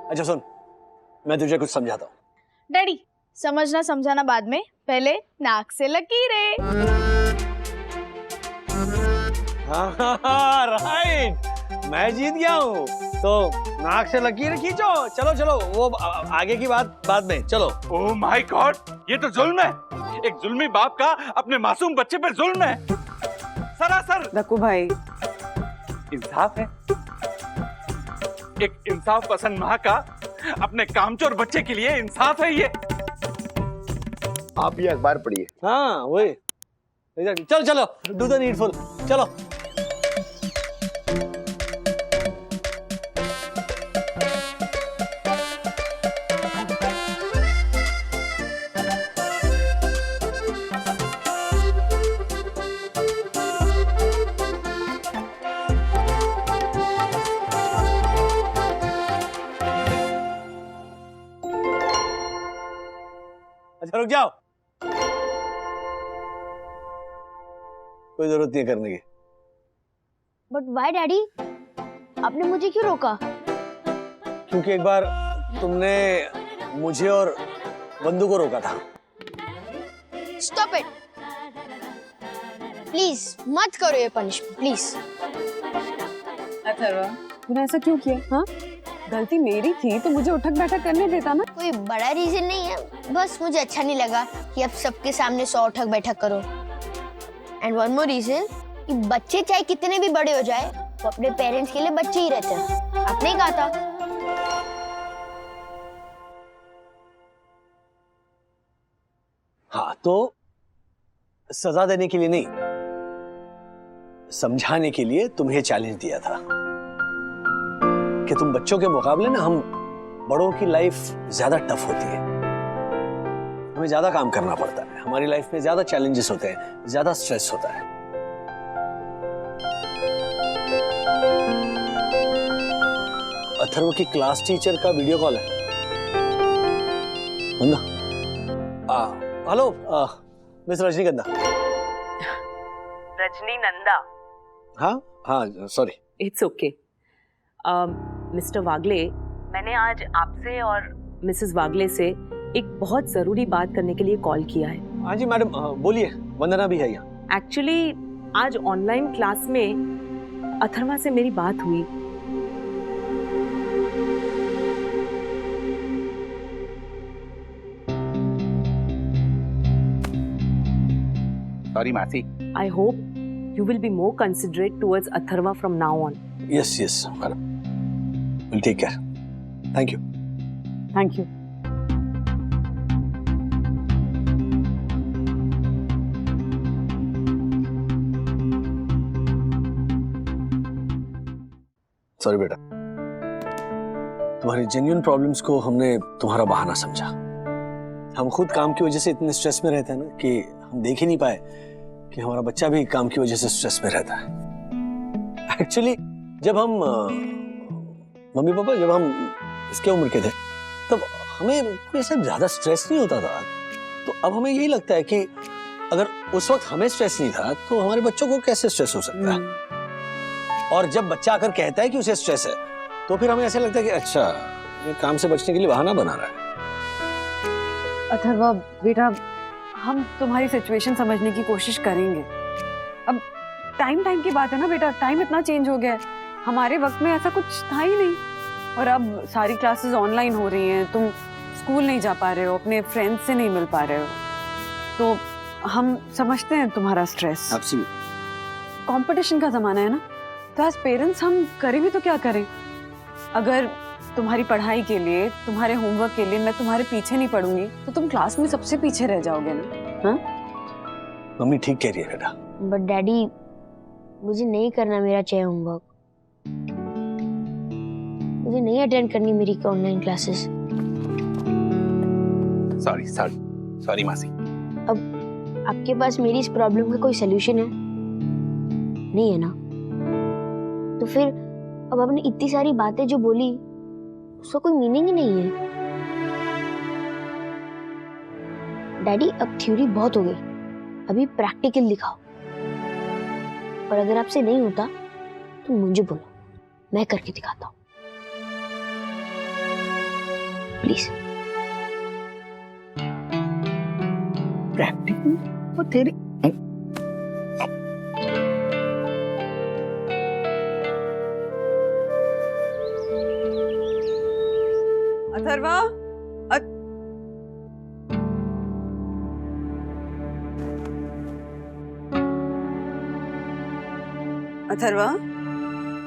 अच्छा सुन, मैं तुझे कुछ समझाता हूँ। डैडी, समझना समझाना बाद में, पहले नाक से लकीरें। हाँ राइट, मैं जीत गया हूँ, तो नाक से लकीर खींचो। चलो चलो, वो आगे की बात बाद में। चलो। ओह माय गॉड, ये तो जुल्म है। एक जुल्मी बाप का अपने मासूम बच्चे पर जुल्म है, सरासर। दक्कू भाई, इंसाफ है? एक इंसाफ पसंद माँ का अपने कामचोर बच्चे के लिए इंसाफ है ये? आप ये अखबार पढ़िए। हाँ वही। चलो चलो, डू द नीडफुल। चलो। अच्छा रुक जाओ, कोई जरूरत नहीं है करने की। But why daddy? आपने मुझे क्यों रोका? क्योंकि एक बार तुमने मुझे और बंधु को रोका था। स्टॉप इट प्लीज, मत करो ये पनिशमेंट प्लीज। अथर्वा तूने ऐसा क्यों किया? हाँ, गलती मेरी थी तो मुझे उठक बैठक करने देता ना। कोई बड़ा रीजन नहीं है, बस मुझे अच्छा नहीं लगा कि अब सबके सामने 100 उठक बैठक करो। एंड वन मोर रीजन कि बच्चे चाहे कितने भी बड़े हो जाए, वो अपने पेरेंट्स के लिए बच्चे ही रहते हैं। आपने ही कहा था। हाँ, तो सजा देने के लिए नहीं, समझाने के लिए तुम्हें चैलेंज दिया था कि तुम बच्चों के मुकाबले ना, हम बड़ों की लाइफ ज्यादा टफ होती है, हमें ज्यादा काम करना पड़ता है, हमारी लाइफ में ज्यादा चैलेंजेस होते हैं, ज्यादा स्ट्रेस होता है। अथर्व की क्लास टीचर का वीडियो कॉल है। हेलो मिस रजनीगंधा। रजनीनंदा। हाँ हाँ सॉरी। It's okay. मिस्टर वागले, मैंने आज आपसे और मिसेस वागले से एक बहुत जरूरी बात करने के लिए कॉल किया है। हाँ जी मैडम, बोलिए। वंदना भी है यहाँ। एक्चुअली आज ऑनलाइन क्लास में अथर्वा से मेरी बात हुई। सॉरी मासी। I hope you will be more considerate towards Atharva from now on. Yes, yes, madam. We'll take care. Thank you. Thank you. Sorry बेटा, तुम्हारी जेन्युइन प्रॉब्लम्स को हमने तुम्हारा बहाना समझा। हम खुद काम की वजह से इतने स्ट्रेस में रहते हैं ना कि हम देख ही नहीं पाए कि हमारा बच्चा भी काम की वजह से स्ट्रेस में रहता है। एक्चुअली जब हम मम्मी पापा जब हम इसके उम्र के थे, तब हमें कोई ऐसा ज्यादा स्ट्रेस नहीं होता था। तो अब हमें यही लगता है कि अगर उस वक्त हमें स्ट्रेस नहीं था तो हमारे बच्चों को कैसे स्ट्रेस हो सकता है। और जब बच्चा आकर कहता है कि उसे स्ट्रेस है, तो फिर हमें ऐसा लगता है कि अच्छा, ये काम से बचने के लिए बहाना बना रहा है। अथर्वा बेटा, हम तुम्हारी सिचुएशन समझने की कोशिश करेंगे। अब टाइम की बात है ना बेटा, टाइम इतना चेंज हो गया है। हमारे वक्त में ऐसा कुछ था ही नहीं, और अब सारी क्लासेस ऑनलाइन हो रही हैं, तुम स्कूल नहीं जा पा रहे हो, अपने फ्रेंड्स से नहीं मिल पा रहे हो, तो हम समझते हैं तुम्हारा स्ट्रेस। एब्सोल्युटली। कंपटीशन का जमाना है ना, तो एज पेरेंट्स हम करें भी तो क्या करें। अगर तुम्हारी पढ़ाई के लिए, तुम्हारे होमवर्क के लिए मैं तुम्हारे पीछे नहीं पढ़ूंगी तो तुम क्लास में सबसे पीछे रह जाओगे ना। हाँ? मम्मी ठीक कह रही है बेटा। बट डैडी, मुझे नहीं करना मेरा चाहिए होमवर्क। मुझे नहीं अटेंड करनी मेरी online classes. Sorry sorry sorry मासी। अब आपके पास मेरी इस प्रॉब्लम का कोई सोल्यूशन है? नहीं है ना? तो फिर अब आपने इतनी सारी बातें जो बोली उसका कोई मीनिंग ही नहीं है। डैडी, अब थ्योरी बहुत हो गई, अभी प्रैक्टिकल दिखाओ। और अगर आपसे नहीं होता तो मुझे बोलो, मैं करके दिखाता हूँ। प्लीज। प्रैक्टिकल वो तेरी अथर्वा, अथर्वा,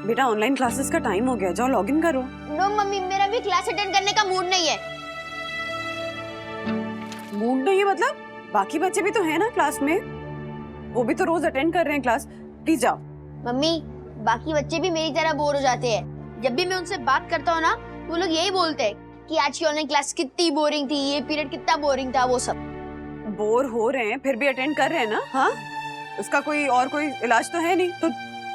बेटा ऑनलाइन क्लासेस का टाइम हो गया, जाओ लॉगिन करो। नो मम्मी, मेरा भी क्लास अटेंड करने का मूड नहीं है। मूड नहीं है मतलब? बाकी बच्चे भी तो हैं ना क्लास में, वो भी तो रोज अटेंड कर रहे हैं क्लास। प्लीज जाओ। मम्मी, बाकी बच्चे भी मेरी तरह बोर हो जाते हैं। जब भी मैं उनसे बात करता हूँ ना, वो लोग यही बोलते हैं कि आज की ऑनलाइन क्लास कितनी बोरिंग थी, ये पीरियड कितना बोरिंग था, वो सब। बोर हो रहे हैं फिर भी अटेंड कर रहे हैं ना? हाँ, उसका कोई इलाज तो है नहीं। तो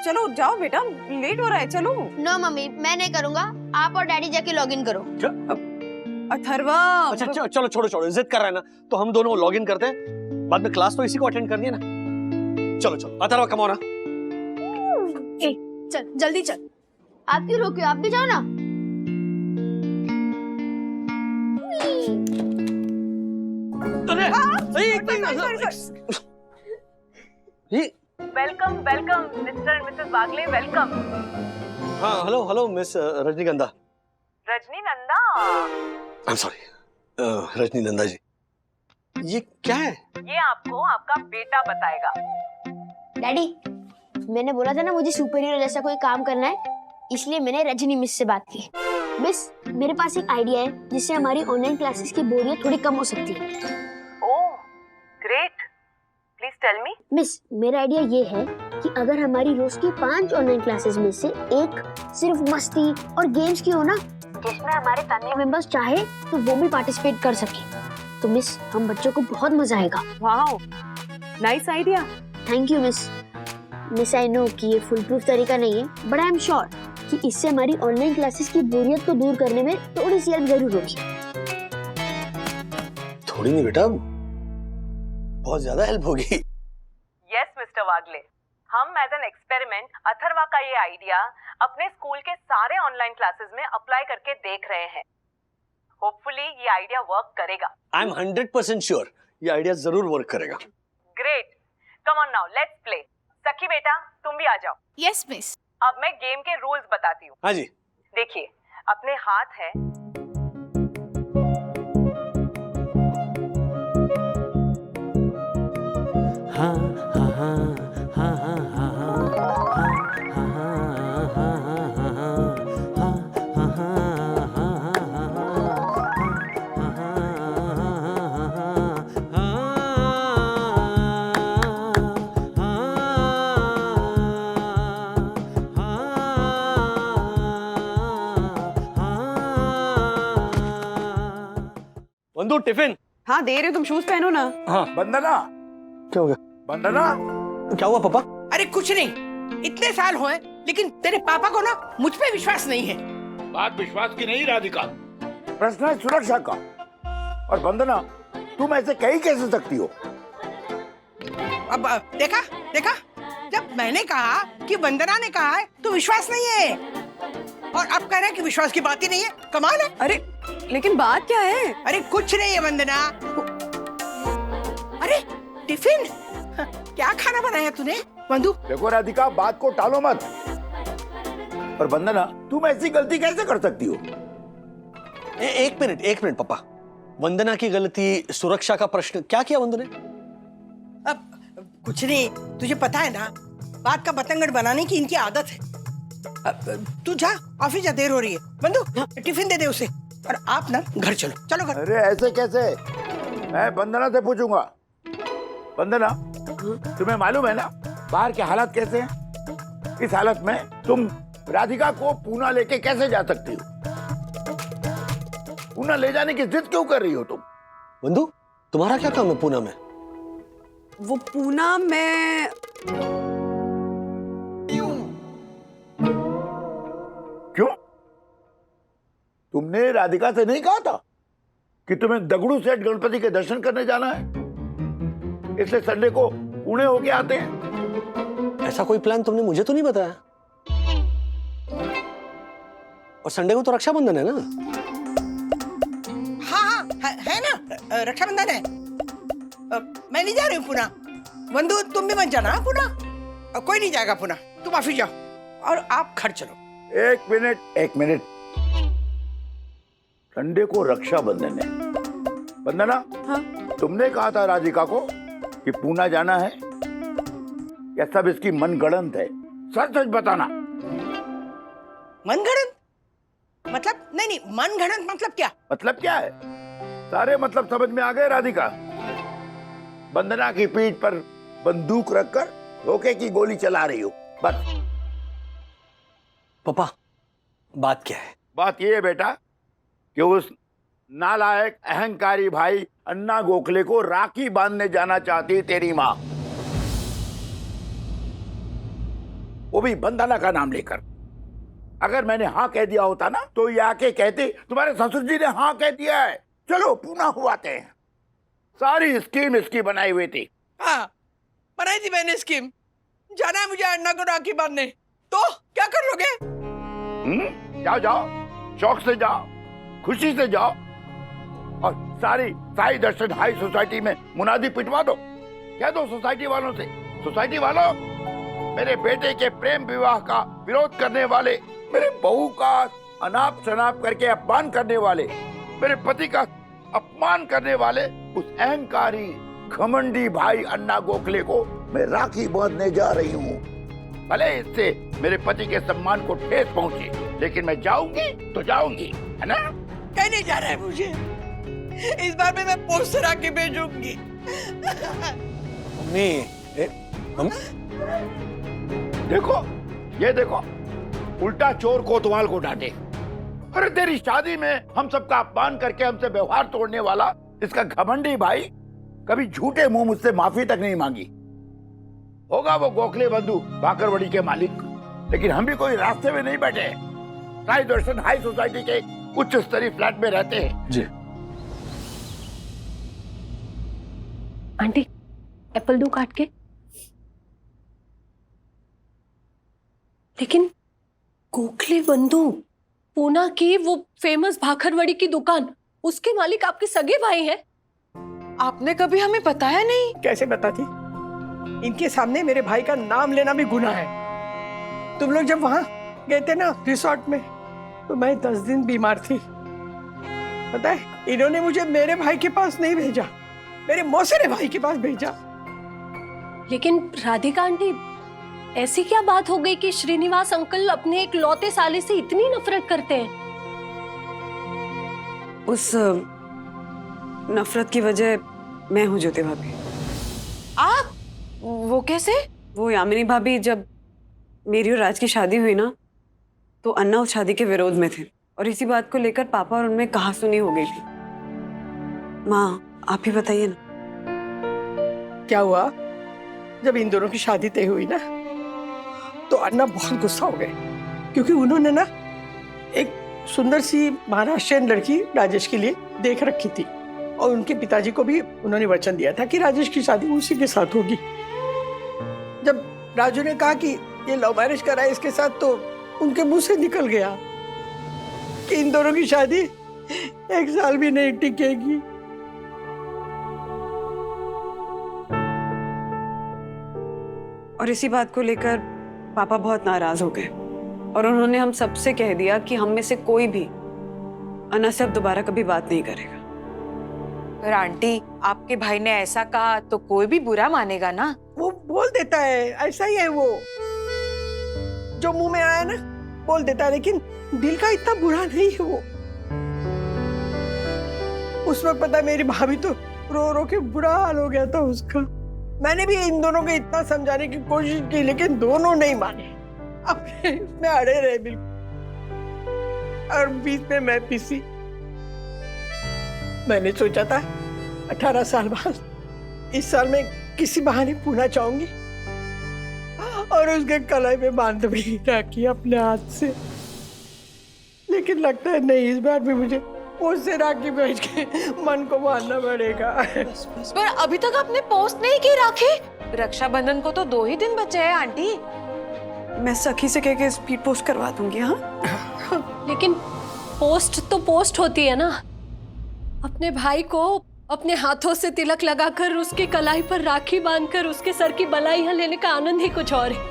चलो जाओ बेटा, लेट हो रहा है, चलो। नो मम्मी, मैं नहीं करूँगा, आप और डैडी जाके लॉगिन करो। अथर्वा, अच्छा चलो छोड़ो, इज्जत कर रहा है ना, तो हम दोनों लॉगिन करते हैं, बाद में क्लास तो इसी को अटेंड करनी है ना। चलो अथर्वा, कम ऑन। चल जल्दी चल। आप क्यों रोके हो? आप भी जाओ ना। Welcome welcome mister and Mrs Bagle, welcome. हाँ, हेलो मिस रजनीगंधा। रजनीनंदा। आई एम सॉरी, रजनीगंधा जी। ये क्या है? ये आपको आपका बेटा बताएगा। डैडी, मैंने बोला था ना मुझे सुपर हीरो जैसा कोई काम करना है, इसलिए मैंने रजनी मिस से बात की। मिस, मेरे पास एक आइडिया है जिससे हमारी ऑनलाइन क्लासेस की बोरियत थोड़ी कम हो सकती है। Oh, great, please tell me. Miss, मेरा आइडिया ये है कि अगर हमारी रोज की 5 ऑनलाइन क्लासेस में से एक सिर्फ मस्ती और गेम्स की हो ना, जिसमें हमारे फैमिली मेंबर्स चाहे तो वो भी पार्टिसिपेट कर सके, तो मिस हम बच्चों को बहुत मजा आएगा। Wow, nice idea. Thank you miss. Miss, I know कि ये फुल प्रूफ तरीका नहीं है, बट आई एम श्योर कि इससे हमारी ऑनलाइन क्लासेस की बोरियत को दूर करने में थोड़ी सी हेल्प जरूर होगी। थोड़ी नहीं बेटा, बहुत ज्यादा हेल्प होगी। यस मिस्टर वागले, हम एज एन एक्सपेरिमेंट अथर्वा का ये आइडिया अपने स्कूल के सारे ऑनलाइन क्लासेस में अप्लाई करके देख रहे हैं। होपफुली ये आइडिया वर्क करेगा। आई एम 100% श्योर ये आइडिया जरूर वर्क करेगा। Great, come on now let's play. सखी बेटा, तुम भी आ जाओ। Yes miss. अब मैं गेम के रूल्स बताती हूँ। हाँ जी। देखिए, अपने हाथ है वंदू, टिफिन। हाँ दे रहे हो, तुम शूज पहनो ना। हाँ। वंदना, क्या हो गया? वंदना, क्या हुआ पापा? अरे कुछ नहीं, इतने साल हुए लेकिन तेरे पापा को ना मुझ पे विश्वास नहीं है। बात विश्वास की नहीं राधिका, प्रश्न है सुरक्षा का। और वंदना, तुम ऐसे कह ही कैसे सकती हो? अब देखा, जब मैंने कहा कि वंदना ने कहा है तो विश्वास नहीं है, और अब कह रहे हैं कि विश्वास की बात ही नहीं है। कमाल है। अरे लेकिन बात क्या है? अरे कुछ नहीं है वंदना। अरे टिफिन, क्या खाना बनाया तूने वंदू? देखो राधिका, बात को टालो मत। और वंदना, तुम ऐसी गलती कैसे कर सकती हो? एक मिनट पापा। वंदना की गलती, सुरक्षा का प्रश्न, क्या किया वंदना ने? अब कुछ नहीं, तुझे पता है ना, बात का बतंगड़ बनाने की इनकी आदत है। तू जा, ऑफिस जा, देर हो रही है। बंधु, टिफिन दे दे उसे। और आप ना घर चलो, चलो घर। अरे ऐसे कैसे? मैं वंदना से पूछूंगा। वंदना, तुम्हें मालूम है ना बाहर के हालात कैसे हैं? इस हालत में तुम राधिका को पूना लेके कैसे जा सकती हो? पूना ले जाने की जिद क्यों कर रही हो तुम? बंधु, तुम्हारा क्या काम है पूना में? वो पूना में क्यों? तुमने राधिका से नहीं कहा था कि तुम्हें दगड़ू सेठ गणपति के दर्शन करने जाना है, इसलिए संडे को पुणे होके आते हैं? ऐसा कोई प्लान तुमने मुझे तो नहीं बताया। और संडे को तो रक्षाबंधन है ना? हाँ, है ना, रक्षाबंधन है। मैं नहीं जा रही हूँ पुणे। बंधु, तुम भी मत जाना पुणे। कोई नहीं जाएगा पुणे, तुम ऑफिस जाओ और आप घर चलो। एक मिनट। संडे को रक्षाबंधन है। वंदना, हाँ? तुमने कहा था राधिका को कि पूना जाना है, या सब इसकी मनगढ़ंत है? सच सच बताना। मनगढ़ंत मतलब? नहीं, मनगढ़ंत मतलब क्या? मतलब क्या है? सारे मतलब समझ में आ गए राधिका। वंदना की पीठ पर बंदूक रखकर धोखे की गोली चला रही हो, बस। पापा, बात क्या है? बात ये है बेटा कि उस नालायक अहंकारी भाई अन्ना गोखले को राखी बांधने जाना चाहती है तेरी माँ, वो भी वंदना का नाम लेकर। अगर मैंने हाँ कह दिया होता ना तो ये आके कहते तुम्हारे ससुर जी ने हाँ कह दिया है, चलो पूना हुआते हैं। सारी स्कीम इसकी बनाई हुई थी। हाँ, बनाई थी मैंने स्कीम। जाना है मुझे अन्ना को राखी बांधने, तो क्या कर लोगे? जाओ जाओ, शौक से जाओ, खुशी से जाओ, और सारी साई दर्शन हाई सोसाइटी में मुनादी पिटवा दो। कह दो सोसाइटी वालों से, सोसाइटी वालों, मेरे बेटे के प्रेम विवाह का विरोध करने वाले, मेरे बहू का अनाप शनाप करके अपमान करने वाले, मेरे पति का अपमान करने वाले उस अहंकारी घमंडी भाई अन्ना गोखले को मैं राखी बांधने जा रही हूँ। भले इससे मेरे पति के सम्मान को ठेस पहुंचे, लेकिन मैं जाऊंगी तो जाऊंगी, है ना? कहने जा रहा है मुझे, इस बार में मैं पोस्टर आके भेजूंगी। मम्मी, देखो, ये देखो, उल्टा चोर कोतवाल को डांटे। अरे तेरी शादी में हम सबका अपमान करके हमसे व्यवहार तोड़ने वाला इसका घमंडी भाई कभी झूठे मुंह मुझसे माफी तक नहीं मांगी। होगा वो गोखले बंधु बाकरवड़ी के मालिक, लेकिन हम भी कोई रास्ते में नहीं बैठे। साई दर्शन हाई सोसाइटी के उच्च स्तरीय फ्लैट में रहते हैं। जी। आंटी, एप्पल दूं काट के? लेकिन गोखले बंधु, पूना की वो फेमस भाखरवड़ी की दुकान, उसके मालिक आपके सगे भाई हैं। आपने कभी हमें बताया नहीं। कैसे बताती? इनके सामने मेरे भाई का नाम लेना भी गुनाह है। तुम लोग जब वहां गए थे ना रिसोर्ट में, तो मैं 10 दिन बीमार थी। पता है, इन्होंने मुझे मेरे भाई के पास नहीं भेजा, मेरे मौसेरे भाई के पास भेजा। लेकिन राधिका आंटी, ऐसी क्या बात हो गई कि श्रीनिवास अंकल अपने एक लौते साले से इतनी नफरत करते हैं? उस नफरत की वजह मैं हूँ ज्योति भाभी। आप? वो कैसे? वो यामिनी भाभी, जब मेरी और राज की शादी हुई ना, तो अन्ना उस शादी के विरोध में थे, और इसी बात को लेकर पापा और उनमें कहासुनी हो गई थी। माँ, आप ही बताइए ना। क्या हुआ? जब इन दोनों की शादी तय हुई ना, तो अन्ना बहुत गुस्सा हो गए, क्योंकि उन्होंने ना एक सुंदर सी महाराष्ट्रियन लड़की राजेश के लिए देख रखी थी, और उनके पिताजी को भी उन्होंने वचन दिया था कि राजेश की शादी उसी के साथ होगी। जब राजू ने कहा कि ये लव मैरिज करा है इसके साथ, तो उनके मुंह से निकल गया कि इन दोनों की शादी 1 साल भी नहीं टिकेगी। और इसी बात को लेकर पापा बहुत नाराज हो गए, और उन्होंने हम सबसे कह दिया कि हम में से कोई भी अन्ना से अब दोबारा कभी बात नहीं करेगा। पर आंटी, आपके भाई ने ऐसा कहा तो कोई भी बुरा मानेगा ना? वो बोल देता है, ऐसा ही है वो। जो मुंह में आया ना बोल देता है, लेकिन दिल का इतना बुरा नहीं है वो। उस वक्त पता है मेरी भाभी तो रो रो के बुरा हाल हो गया था उसका। मैंने भी इन दोनों को इतना समझाने की कोशिश की, लेकिन दोनों नहीं माने, अपने में अड़े रहे बिल्कुल। और बीच में मैं पिसी। मैंने सोचा था 18 साल बाद इस साल में किसी बहाने पूना चाहूंगी और उसके कलाई में बांध भी राखी अपने हाथ से, लेकिन लगता है नहीं, इस बार भी मुझे उससे राखी भेज के मन को मारना पड़ेगा। पर अभी तक आपने पोस्ट नहीं की राखी। रक्षाबंधन को तो 2 ही दिन बचे हैं आंटी। मैं सखी से कह के स्पीड पोस्ट करवा दूंगी। हाँ, लेकिन पोस्ट तो पोस्ट होती है ना। अपने भाई को अपने हाथों से तिलक लगाकर उसकी कलाई पर राखी बांधकर उसके सर की बलाइयां लेने का आनंद ही कुछ और है।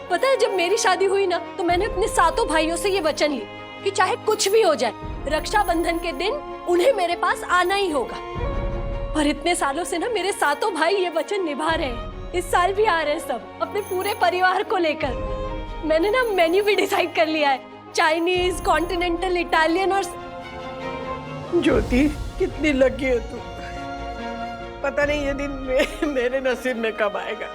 पता है, जब मेरी शादी हुई ना तो मैंने अपने 7 भाइयों से ये वचन लिया कि चाहे कुछ भी हो जाए, रक्षाबंधन के दिन उन्हें मेरे पास आना ही होगा। और इतने सालों से ना मेरे 7 भाई ये वचन निभा रहे हैं। इस साल भी आ रहे हैं सब अपने पूरे परिवार को लेकर। मैंने ना मेन्यू भी डिसाइड कर लिया है, चाइनीज, कॉन्टिनेंटल, इटालियन और। ज्योति कितनी लकी है तू। पता नहीं ये दिन मेरे नसीब में कब आएगा।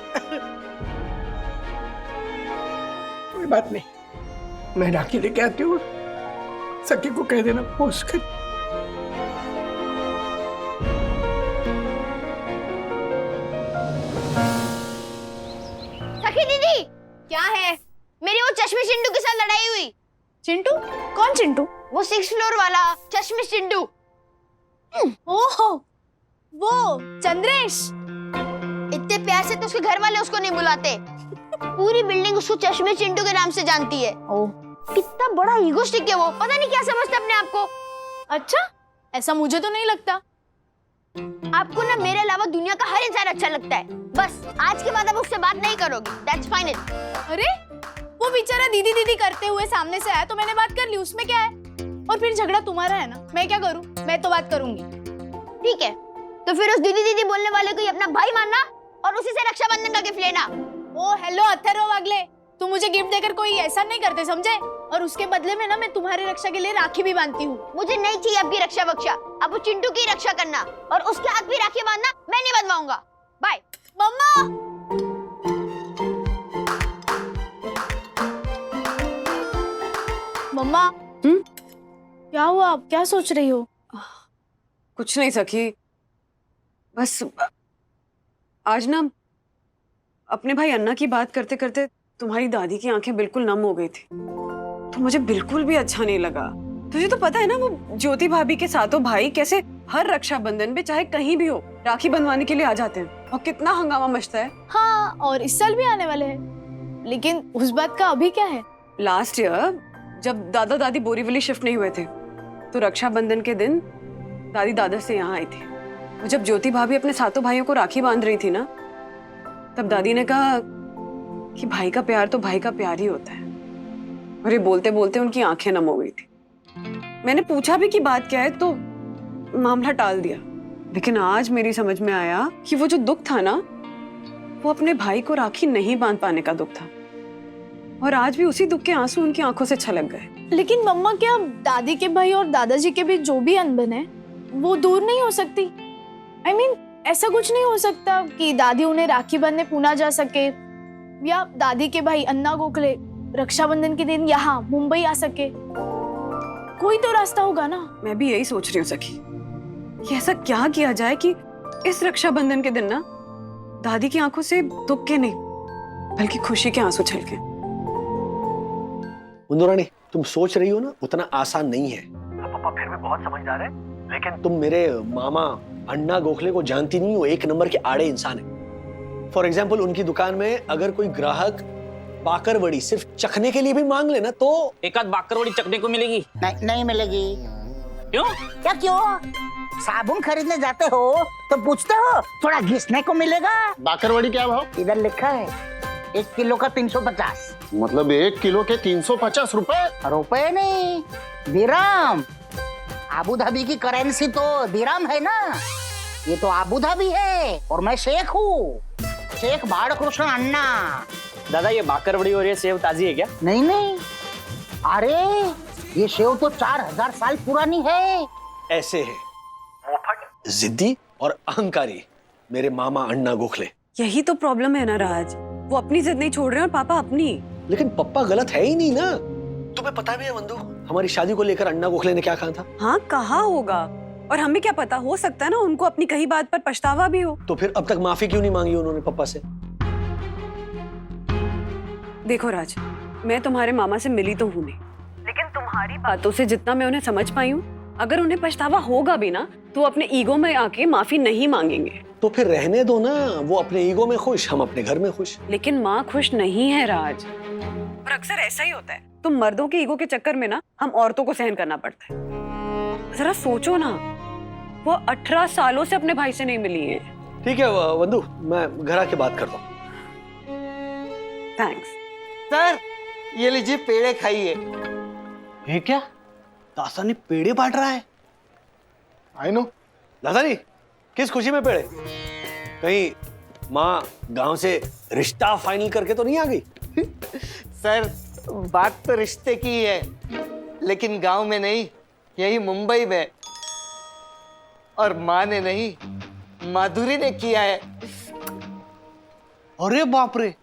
कोई बात नहीं, मैं राखी लेके आती हूँ, सखी को कह देना पोस्ट कर। सखी दीदी, क्या है? मेरी वो चश्मे चिंटू के साथ लड़ाई हुई। चिंटू? कौन चिंटू? वो 6th फ्लोर वाला चश्मे चिंटू। ओहो, वो चंद्रेश। इतने प्यार से तो उसके घर वाले उसको नहीं बुलाते। पूरी बिल्डिंग उसको चश्मे चिंटू के नाम से जानती है। ओह, कितना बड़ा ईगोस्टिक है वो, पता नहीं क्या समझता अपने आप को। अच्छा, ऐसा मुझे तो नहीं लगता। आपको ना मेरे अलावा दुनिया का हर इंसान अच्छा लगता है। बस आज के बाद आप उससे बात नहीं करोगे, दैट्स फाइनल। अरे, वो बेचारा दीदी दीदी करते हुए सामने से आया तो मैंने बात कर ली, उसमें क्या है? और फिर झगड़ा तुम्हारा है ना, मैं क्या करूं? मैं तो बात करूंगी। ठीक है, तो फिर उस दीदी दीदी बोलने वाले को ही अपना भाई मानना और उसी से रक्षाबंधन का गिफ्ट लेना। ओ हेलो अथर्व वागले, तुम मुझे गिफ्ट देकर कोई ऐसा नहीं करते, समझे? और उसके बदले में ना मैं तुम्हारी रक्षा के लिए राखी भी बांधती हूँ। मुझे नहीं चाहिए आपकी रक्षा बख्शा, अब वो चिंटू की रक्षा करना और उसके हाथ भी राखी बांधना, मैं नहीं बंधवाऊंगा। बाय। मम्मा, मम्मा, क्या हुआ? आप क्या सोच रही हो? कुछ नहीं सखी, बस आज ना अपने भाई अन्ना की बात करते करते तुम्हारी दादी की आंखें बिल्कुल नम हो गई थी, तो मुझे बिल्कुल भी अच्छा नहीं लगा। तुझे तो पता है ना, वो ज्योति भाभी के 7 भाई कैसे हर रक्षाबंधन पे चाहे कहीं भी हो राखी बंधवाने के लिए आ जाते हैं और कितना हंगामा मचता है। हाँ, और इस साल भी आने वाले हैं, लेकिन उस बात का अभी क्या है? लास्ट ईयर जब दादा दादी बोरीवली शिफ्ट नहीं हुए थे तो रक्षाबंधन के दिन दादी दादा से यहाँ आई थी। और जब ज्योति भाभी अपने 7 भाइयों को राखी बांध रही थी ना, तब दादी ने कहा कि भाई का प्यार तो भाई का प्यार ही होता है। और ये बोलते बोलते उनकी आंखें नम हो गई थी। मैंने पूछा भी कि बात क्या है, तो मामला टाल दिया। लेकिन आज मेरी समझ में आया कि वो जो दुख था ना, वो अपने भाई को राखी नहीं बांध पाने का दुख था। और आज भी उसी दुख के आंसू उनकी आंखों से छलक गए। लेकिन मम्मा, क्या दादी के भाई और दादाजी के बीच जो भी अनबन है वो दूर नहीं हो सकती? I mean, ऐसा कुछ नहीं हो सकता कि दादी उन्हें राखी बांधने पुणे जा सके या दादी के भाई अन्ना गोखले रक्षाबंधन के दिन यहाँ मुंबई आ सके? कोई तो रास्ता होगा ना। मैं भी यही सोच रही हूँ सखी कि ऐसा क्या किया जाए कि इस रक्षाबंधन के दिन ना दादी की आंखों से दुख के नहीं बल्कि खुशी के आंसू छलके। मुंदुरानी, तुम सोच रही हो ना, उतना आसान नहीं है। पापा फिर भी बहुत समझदार है, लेकिन तुम मेरे मामा अन्ना गोखले को जानती नहीं हो, एक नंबर के आड़े इंसान है। फॉर एग्जाम्पल, उनकी दुकान में अगर कोई ग्राहक बाकरवड़ी सिर्फ चखने के लिए भी मांग लेना तो एक आध बाकरवड़ी चखने को मिलेगी? नहीं मिलेगी। क्यों? क्या क्यों? साबुन खरीदने जाते हो तो पूछते हो थोड़ा घिसने को मिलेगा? बाकरवड़ी क्या भाव? इधर लिखा है 1 किलो का 350। मतलब 1 किलो के 350 रुपए? रुपए नहीं, दिराम। आबू धाबी की करेंसी तो दिराम है ना। ये तो आबू धाबी है और मैं शेख हूँ, शेख बालकृष्ण अन्ना। दादा ये बाकरवड़ी और ये सेव ताजी है क्या? नहीं नहीं, अरे ये सेव तो 4000 साल पुरानी है। ऐसे है जिद्दी और अहंकारी मेरे मामा अण्णा गोखले। यही तो प्रॉब्लम है ना राज, वो अपनी जिद नहीं छोड़ रहे और पापा अपनी। लेकिन पप्पा गलत है ही नहीं ना। तुम्हें पता भी है वंदू, हमारी शादी को लेकर अण्णा गोखले ने क्या कहा था? हाँ कहा होगा, और हमें क्या पता, हो सकता है ना उनको अपनी कही बात पर पछतावा भी हो। तो फिर अब तक माफी क्यों नहीं मांगी उन्होंने पप्पा से? देखो राज, मैं तुम्हारे मामा से मिली तो हूँ नहीं, लेकिन तुम्हारी बातों से जितना मैं उन्हें समझ पाई हूँ, अगर उन्हें पछतावा होगा भी ना तो वो अपने ईगो में आके माफी नहीं मांगेंगे। तो फिर रहने दो ना, वो अपने ईगो में खुश, हम अपने घर में खुश। लेकिन माँ खुश नहीं है राज, और अक्सर ऐसा ही होता है। तुम मर्दों के ईगो के चक्कर में ना हम औरतों को सहन करना पड़ता है। जरा सोचो ना, वो 18 सालों से अपने भाई से नहीं मिली है। ठीक है वंदू, मैं घर आके बात करता हूँ। थैंक्स सर, ये लीजिए पेड़े खाइए। ये क्या? दासानी पेड़े बांट रहा है? I no. दासानी, किस खुशी में पेड़े? कहीं माँ गांव से रिश्ता फाइनल करके तो नहीं आ गई? सर, बात तो रिश्ते की है, लेकिन गांव में नहीं, यही मुंबई में। और माँ ने नहीं, माधुरी ने किया है। अरे बाप रे,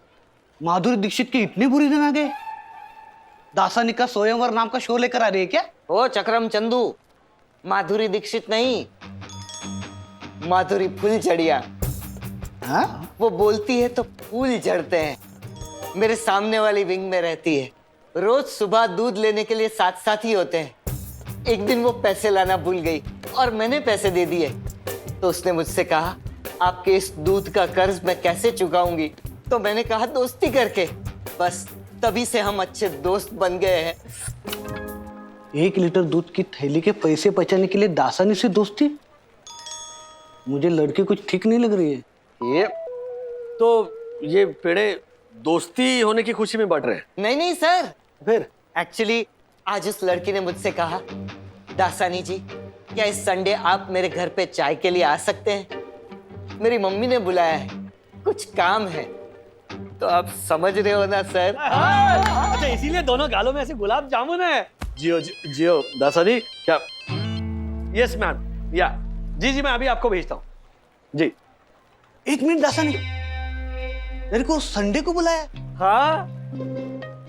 माधुरी दीक्षित की इतनी बुरी दिन आ गई? दासानी का स्वयंवर नाम का शो लेकर आ रही है क्या? ओ चक्रम चंदू, माधुरी दीक्षित नहीं, माधुरी फुलझड़िया। हाँ? वो बोलती है तो फूल झड़ते हैं। मेरे सामने वाली विंग में रहती है, रोज सुबह दूध लेने के लिए साथ साथ ही होते हैं। एक दिन वो पैसे लाना भूल गई और मैंने पैसे दे दिए, तो उसने मुझसे कहा आपके इस दूध का कर्ज मैं कैसे चुकाऊंगी? तो मैंने कहा दोस्ती करके। बस तभी से हम अच्छे दोस्त बन गए हैं। 1 लीटर दूध की थैली के पैसे बचाने के लिए दासानी से दोस्ती? मुझे लड़की कुछ ठीक नहीं लग रही है। ये पेड़े दोस्ती होने की खुशी में बांट रहे हैं? नहीं नहीं सर, फिर एक्चुअली आज उस लड़की ने मुझसे कहा, दासानी जी क्या इस संडे आप मेरे घर पे चाय के लिए आ सकते हैं? मेरी मम्मी ने बुलाया है, कुछ काम है। तो आप समझ रहे हो ना सर? अच्छा, इसीलिए दोनों गालों में ऐसे गुलाब जामुन है। जियो जियो दासानी। क्या? यस मैम, या जी मैं अभी आपको भेजता हूँ जी। 1 मिनट दासानी, मेरे को संडे को बुलाया? हाँ,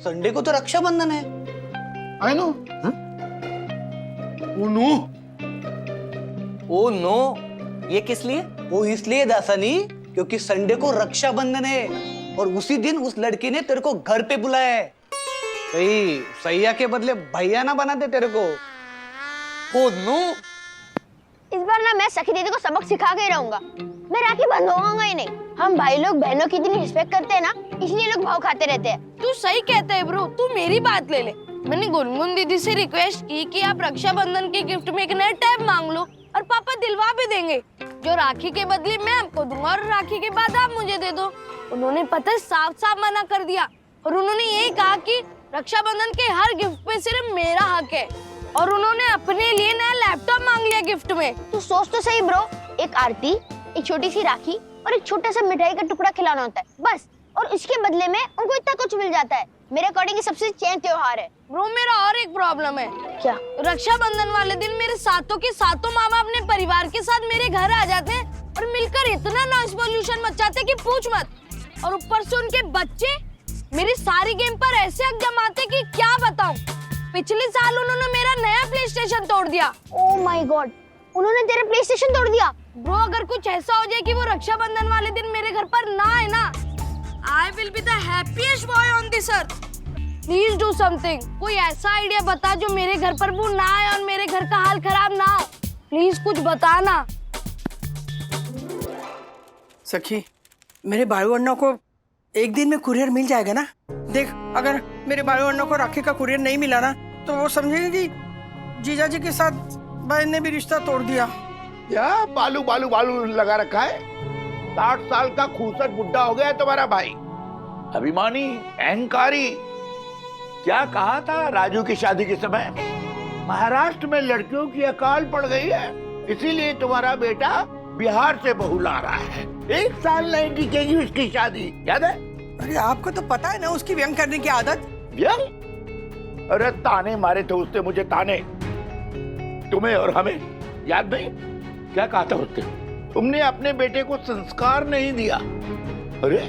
संडे को तो रक्षाबंधन है। I no. ओ नो, ये किस लिए? वो इसलिए दासानी क्योंकि संडे को रक्षाबंधन है और उसी दिन उस लड़की ने तेरे को घर पे बुलाया है। कहीं सैया के बदले भैया ना बना दे तेरे को। ओ नो, इस बार ना मैं सखी दीदी को सबक सिखा के ही रहूंगा। मैं राखी बंधवाऊंगा ही नहीं। हम भाई लोग बहनों की इतनी रिस्पेक्ट करते हैं ना, इसलिए लोग भाव खाते रहते हैं। तू सही कहता है ब्रो, तू मेरी बात ले ले। मैंने गुनगुन दीदी से रिक्वेस्ट की कि आप रक्षाबंधन के गिफ्ट में एक नया टैब मांग लो और पापा दिलवा भी देंगे, जो राखी के बदले मैं आपको दूंगा और राखी के बाद आप मुझे दे दो। उन्होंने पता साफ साफ मना कर दिया और उन्होंने ये कहा कि रक्षाबंधन के हर गिफ्ट पे सिर्फ मेरा हक है, और उन्होंने अपने लिए नया लैपटॉप मांग लिया गिफ्ट में। तू सोच तो सही ब्रो, एक आरती, एक छोटी सी राखी और एक छोटा सा मिठाई का टुकड़ा खिलाना होता है बस, और इसके बदले में उनको इतना कुछ मिल जाता है। मेरे अकॉर्डिंग सबसे चैन त्योहार है। ब्रो मेरा और एक प्रॉब्लम है। क्या? रक्षाबंधन वाले दिन मेरे सातों के सातों मामा अपने परिवार के साथ मेरे घर आ जाते हैं और मिलकर इतना नॉइस पोल्यूशन मचाते कि पूछ मत। और ऊपर से उनके बच्चे मेरी सारी गेम पर ऐसे हक जमाते कि क्या बताऊं। पिछले साल उन्होंने मेरा नया प्ले स्टेशन तोड़ दिया। ओह माय गॉड, उन्होंने तेरा प्ले स्टेशन तोड़ दिया? ब्रो अगर कुछ ऐसा हो जाए कि वो रक्षाबंधन वाले दिन मेरे घर पर ना आए ना, I will be the happiest boy on this earth. Please do something. कोई ऐसा आइडिया बता जो मेरे घर पर वो ना आए और मेरे घर का हाल खराब ना हो। प्लीज कुछ बताना। सखी, मेरे बालू अन्ना को एक दिन में कुरियर मिल जाएगा ना? देख, अगर मेरे बालू अन्ना को राखी का कुरियर नहीं मिला ना तो वो समझेंगे कि जीजा जी के साथ बहन ने भी रिश्ता तोड़ दिया। क्या बालू बालू बालू लगा रखा है? 60 साल का खूसट बुढ़ा हो गया है तुम्हारा भाई। अभिमानी, अहंकारी। क्या कहा था राजू की शादी के समय? महाराष्ट्र में लड़कियों की अकाल पड़ गई है, इसीलिए तुम्हारा बेटा बिहार से बहू ला रहा है। 1 साल नहीं टिकेगी उसकी शादी, याद है? अरे आपको तो पता है ना उसकी व्यंग करने की आदत। व्यंग? अरे ताने मारे थे उसने मुझे, ताने। तुम्हें और हमें याद नहीं क्या कहा था उसने? तुमने अपने बेटे को संस्कार नहीं दिया। अरे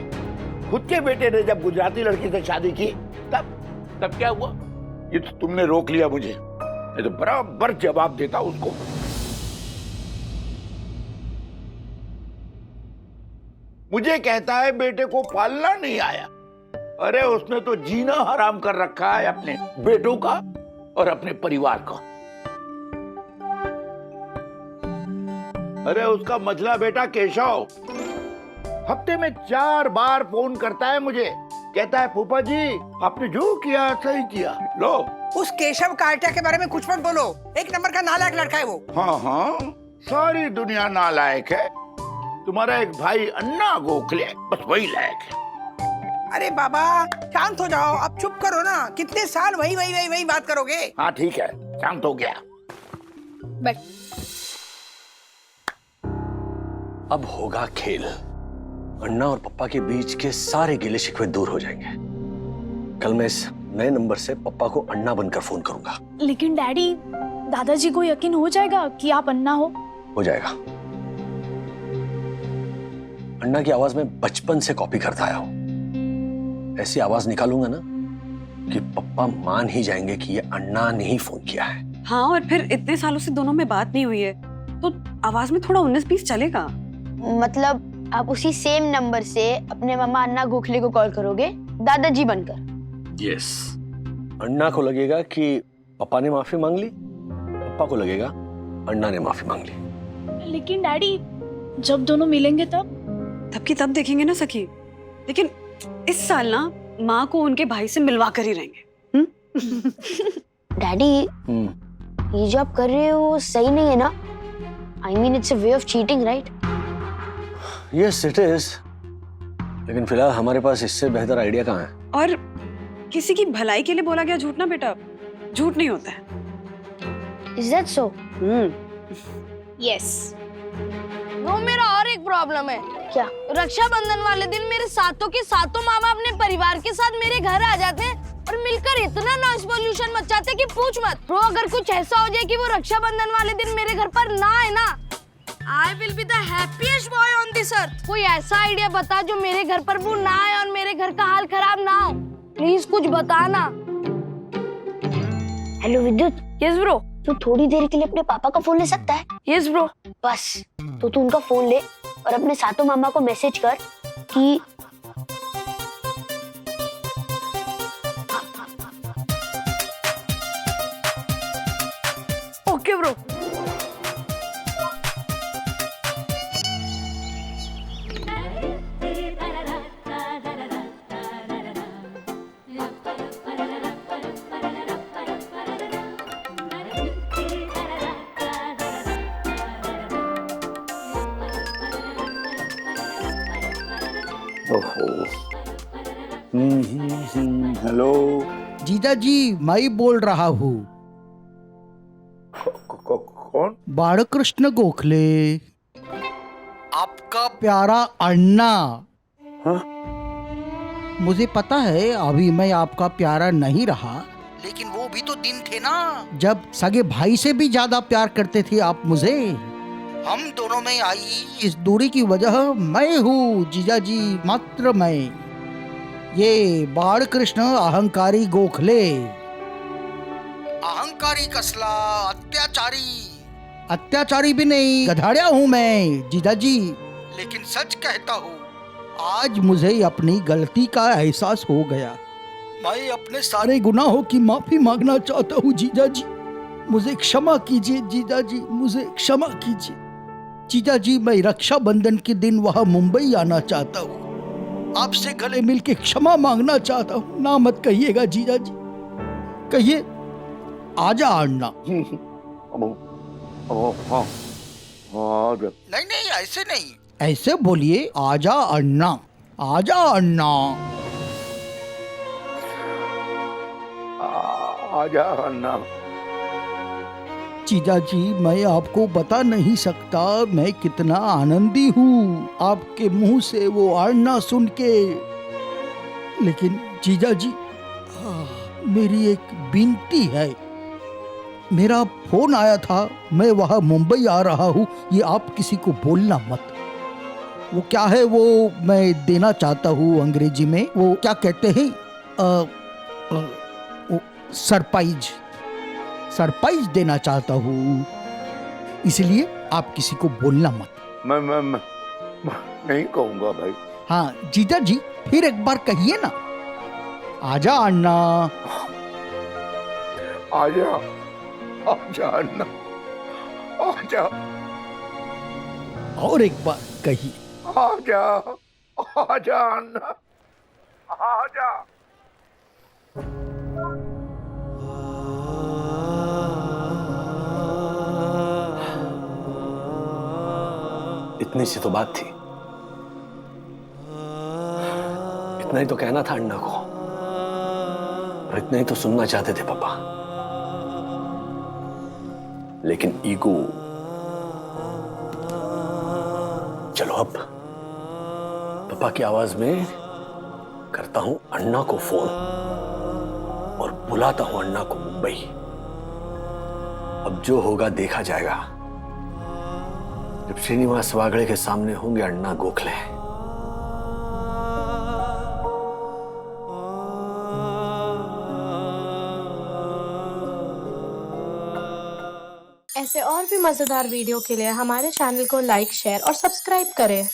खुद के बेटे ने जब गुजराती लड़की से शादी की तब क्या हुआ? ये तो तुमने रोक लिया मुझे, ये तो बराबर जवाब देता उसको। मुझे कहता है बेटे को पालना नहीं आया। अरे उसने तो जीना हराम कर रखा है अपने बेटों का और अपने परिवार का। अरे उसका मझला बेटा केशव हफ्ते में 4 बार फोन करता है मुझे, कहता है फूफा जी आपने जो किया सही किया। लो, उस केशव कार्टिया के बारे में कुछ मत बोलो, 1 नंबर का नालायक लड़का है वो। हाँ, सारी दुनिया नालायक है, तुम्हारा एक भाई अन्ना गोखले बस वही लायक है। अरे बाबा शांत हो जाओ, अब चुप करो ना, कितने साल वही बात करोगे। हाँ ठीक है, शांत हो गया। बैठ। अब होगा खेल। अन्ना और पप्पा के बीच के सारे गिले शिकवे दूर हो जाएंगे। कल मैं इस नए नंबर से पप्पा को अन्ना बनकर फोन करूंगा। लेकिन डैडी, दादाजी को यकीन हो जाएगा कि आप अन्ना हो जाएगा। अन्ना की आवाज में बचपन से कॉपी करता आया हूं। ऐसी आवाज निकालूंगा ना कि पप्पा मान ही जाएंगे कि ये अन्ना ने ही फोन किया है। हाँ, और फिर इतने सालों से दोनों में बात नहीं हुई है तो आवाज में थोड़ा 19-20 चलेगा। मतलब आप उसी सेम नंबर से अपने मामा अन्ना गोखले को कॉल करोगे दादाजी बनकर? यस। अन्ना को लगेगा कि पापा ने माफी मांग ली, पापा को लगेगा अन्ना ने माफी मांग ली। लेकिन डैडी, जब दोनों मिलेंगे तब की तब देखेंगे ना सखी। लेकिन इस साल ना माँ को उनके भाई से मिलवा कर ही रहेंगे। डैडी, ये जो आप कर रहे हो सही नहीं है ना? I mean it's a way of cheating, right? Yes, it is. लेकिन फिलहाल हमारे पास इससे बेहतर आइडिया कहाँ है? और किसी की भलाई के लिए बोला गया झूठ ना बेटा, झूठ नहीं होता है। Is that so? Yes. वो मेरा और एक प्रॉब्लम है। क्या? रक्षाबंधन वाले दिन मेरे सातों के सातों मामा अपने परिवार के साथ मेरे घर आ जाते हैं और मिलकर इतना नॉइस पोल्यूशन मचाते कि पूछ मत। ब्रो, अगर कुछ ऐसा हो जाए कि वो रक्षाबंधन वाले दिन मेरे घर पर ना आए ना, I will be the happiest boy on this earth. कोई ऐसा आइडिया बता जो मेरे घर पर वो ना आए और मेरे घर का हाल खराब ना हो। प्लीज कुछ बताना। हेलो विद्युत। Yes bro. तू थोड़ी देर के लिए अपने पापा का फोन ले सकता है? Yes bro. बस तो तू उनका फोन ले और अपने सातों मामा को मैसेज कर कि ओके ब्रो। हेलो जीजा जी, मैं बोल रहा हूँ। कौन? बालकृष्ण गोखले, आपका प्यारा अन्ना। हाँ? मुझे पता है अभी मैं आपका प्यारा नहीं रहा, लेकिन वो भी तो दिन थे ना जब सगे भाई से भी ज्यादा प्यार करते थे आप मुझे। हम दोनों में आई इस दूरी की वजह मैं हूँ जीजा जी, मात्र मैं। ये बालकृष्ण अहंकारी गोखले, अहंकारी कसला, अत्याचारी भी नहीं, गधाड़िया हूँ मैं जीजा जी। लेकिन सच कहता हूँ, आज मुझे अपनी गलती का एहसास हो गया। मैं अपने सारे गुनाहों की माफी मांगना चाहता हूँ जीजा जी। मुझे क्षमा कीजिए जीजा जी, मुझे क्षमा कीजिए जीजा जी। मैं रक्षाबंधन के दिन वहाँ मुंबई आना चाहता हूँ, आपसे गले मिल के क्षमा मांगना चाहता हूँ। ना मत कहिएगा जीजा जी, कहिए आजा अन्ना। नहीं, ऐसे नहीं, ऐसे बोलिए आजा अन्ना, आजा अन्ना, आजा अन्ना। जीजा जी, मैं आपको बता नहीं सकता मैं कितना आनंदी हूँ आपके मुंह से वो अन्ना सुन के। लेकिन जीजा जी मेरी एक विनती है। मेरा फोन आया था, मैं वहाँ मुंबई आ रहा हूँ, ये आप किसी को बोलना मत। वो क्या है वो मैं देना चाहता हूँ अंग्रेजी में, वो क्या कहते हैं सरप्राइज, सरप्राइज देना चाहता हूँ, इसलिए आप किसी को बोलना मत। मैं नहीं कहूंगा भाई। हाँ जीजा जी फिर एक बार कहिए ना। आजा अन्ना, आजा आजा अन्ना, आजा। और एक बार कहिए, आजा आजा अन्ना, आजा। इतनी सी तो बात थी, इतना ही तो कहना था अन्ना को, और इतना ही तो सुनना चाहते थे पापा। लेकिन ईगो। चलो अब पापा की आवाज में करता हूं अन्ना को फोन और बुलाता हूं अन्ना को मुंबई। अब जो होगा देखा जाएगा। जब श्रीनिवास वागड़े के सामने होंगे अन्ना गोखले। ऐसे और भी मजेदार वीडियो के लिए हमारे चैनल को लाइक, शेयर और सब्सक्राइब करें।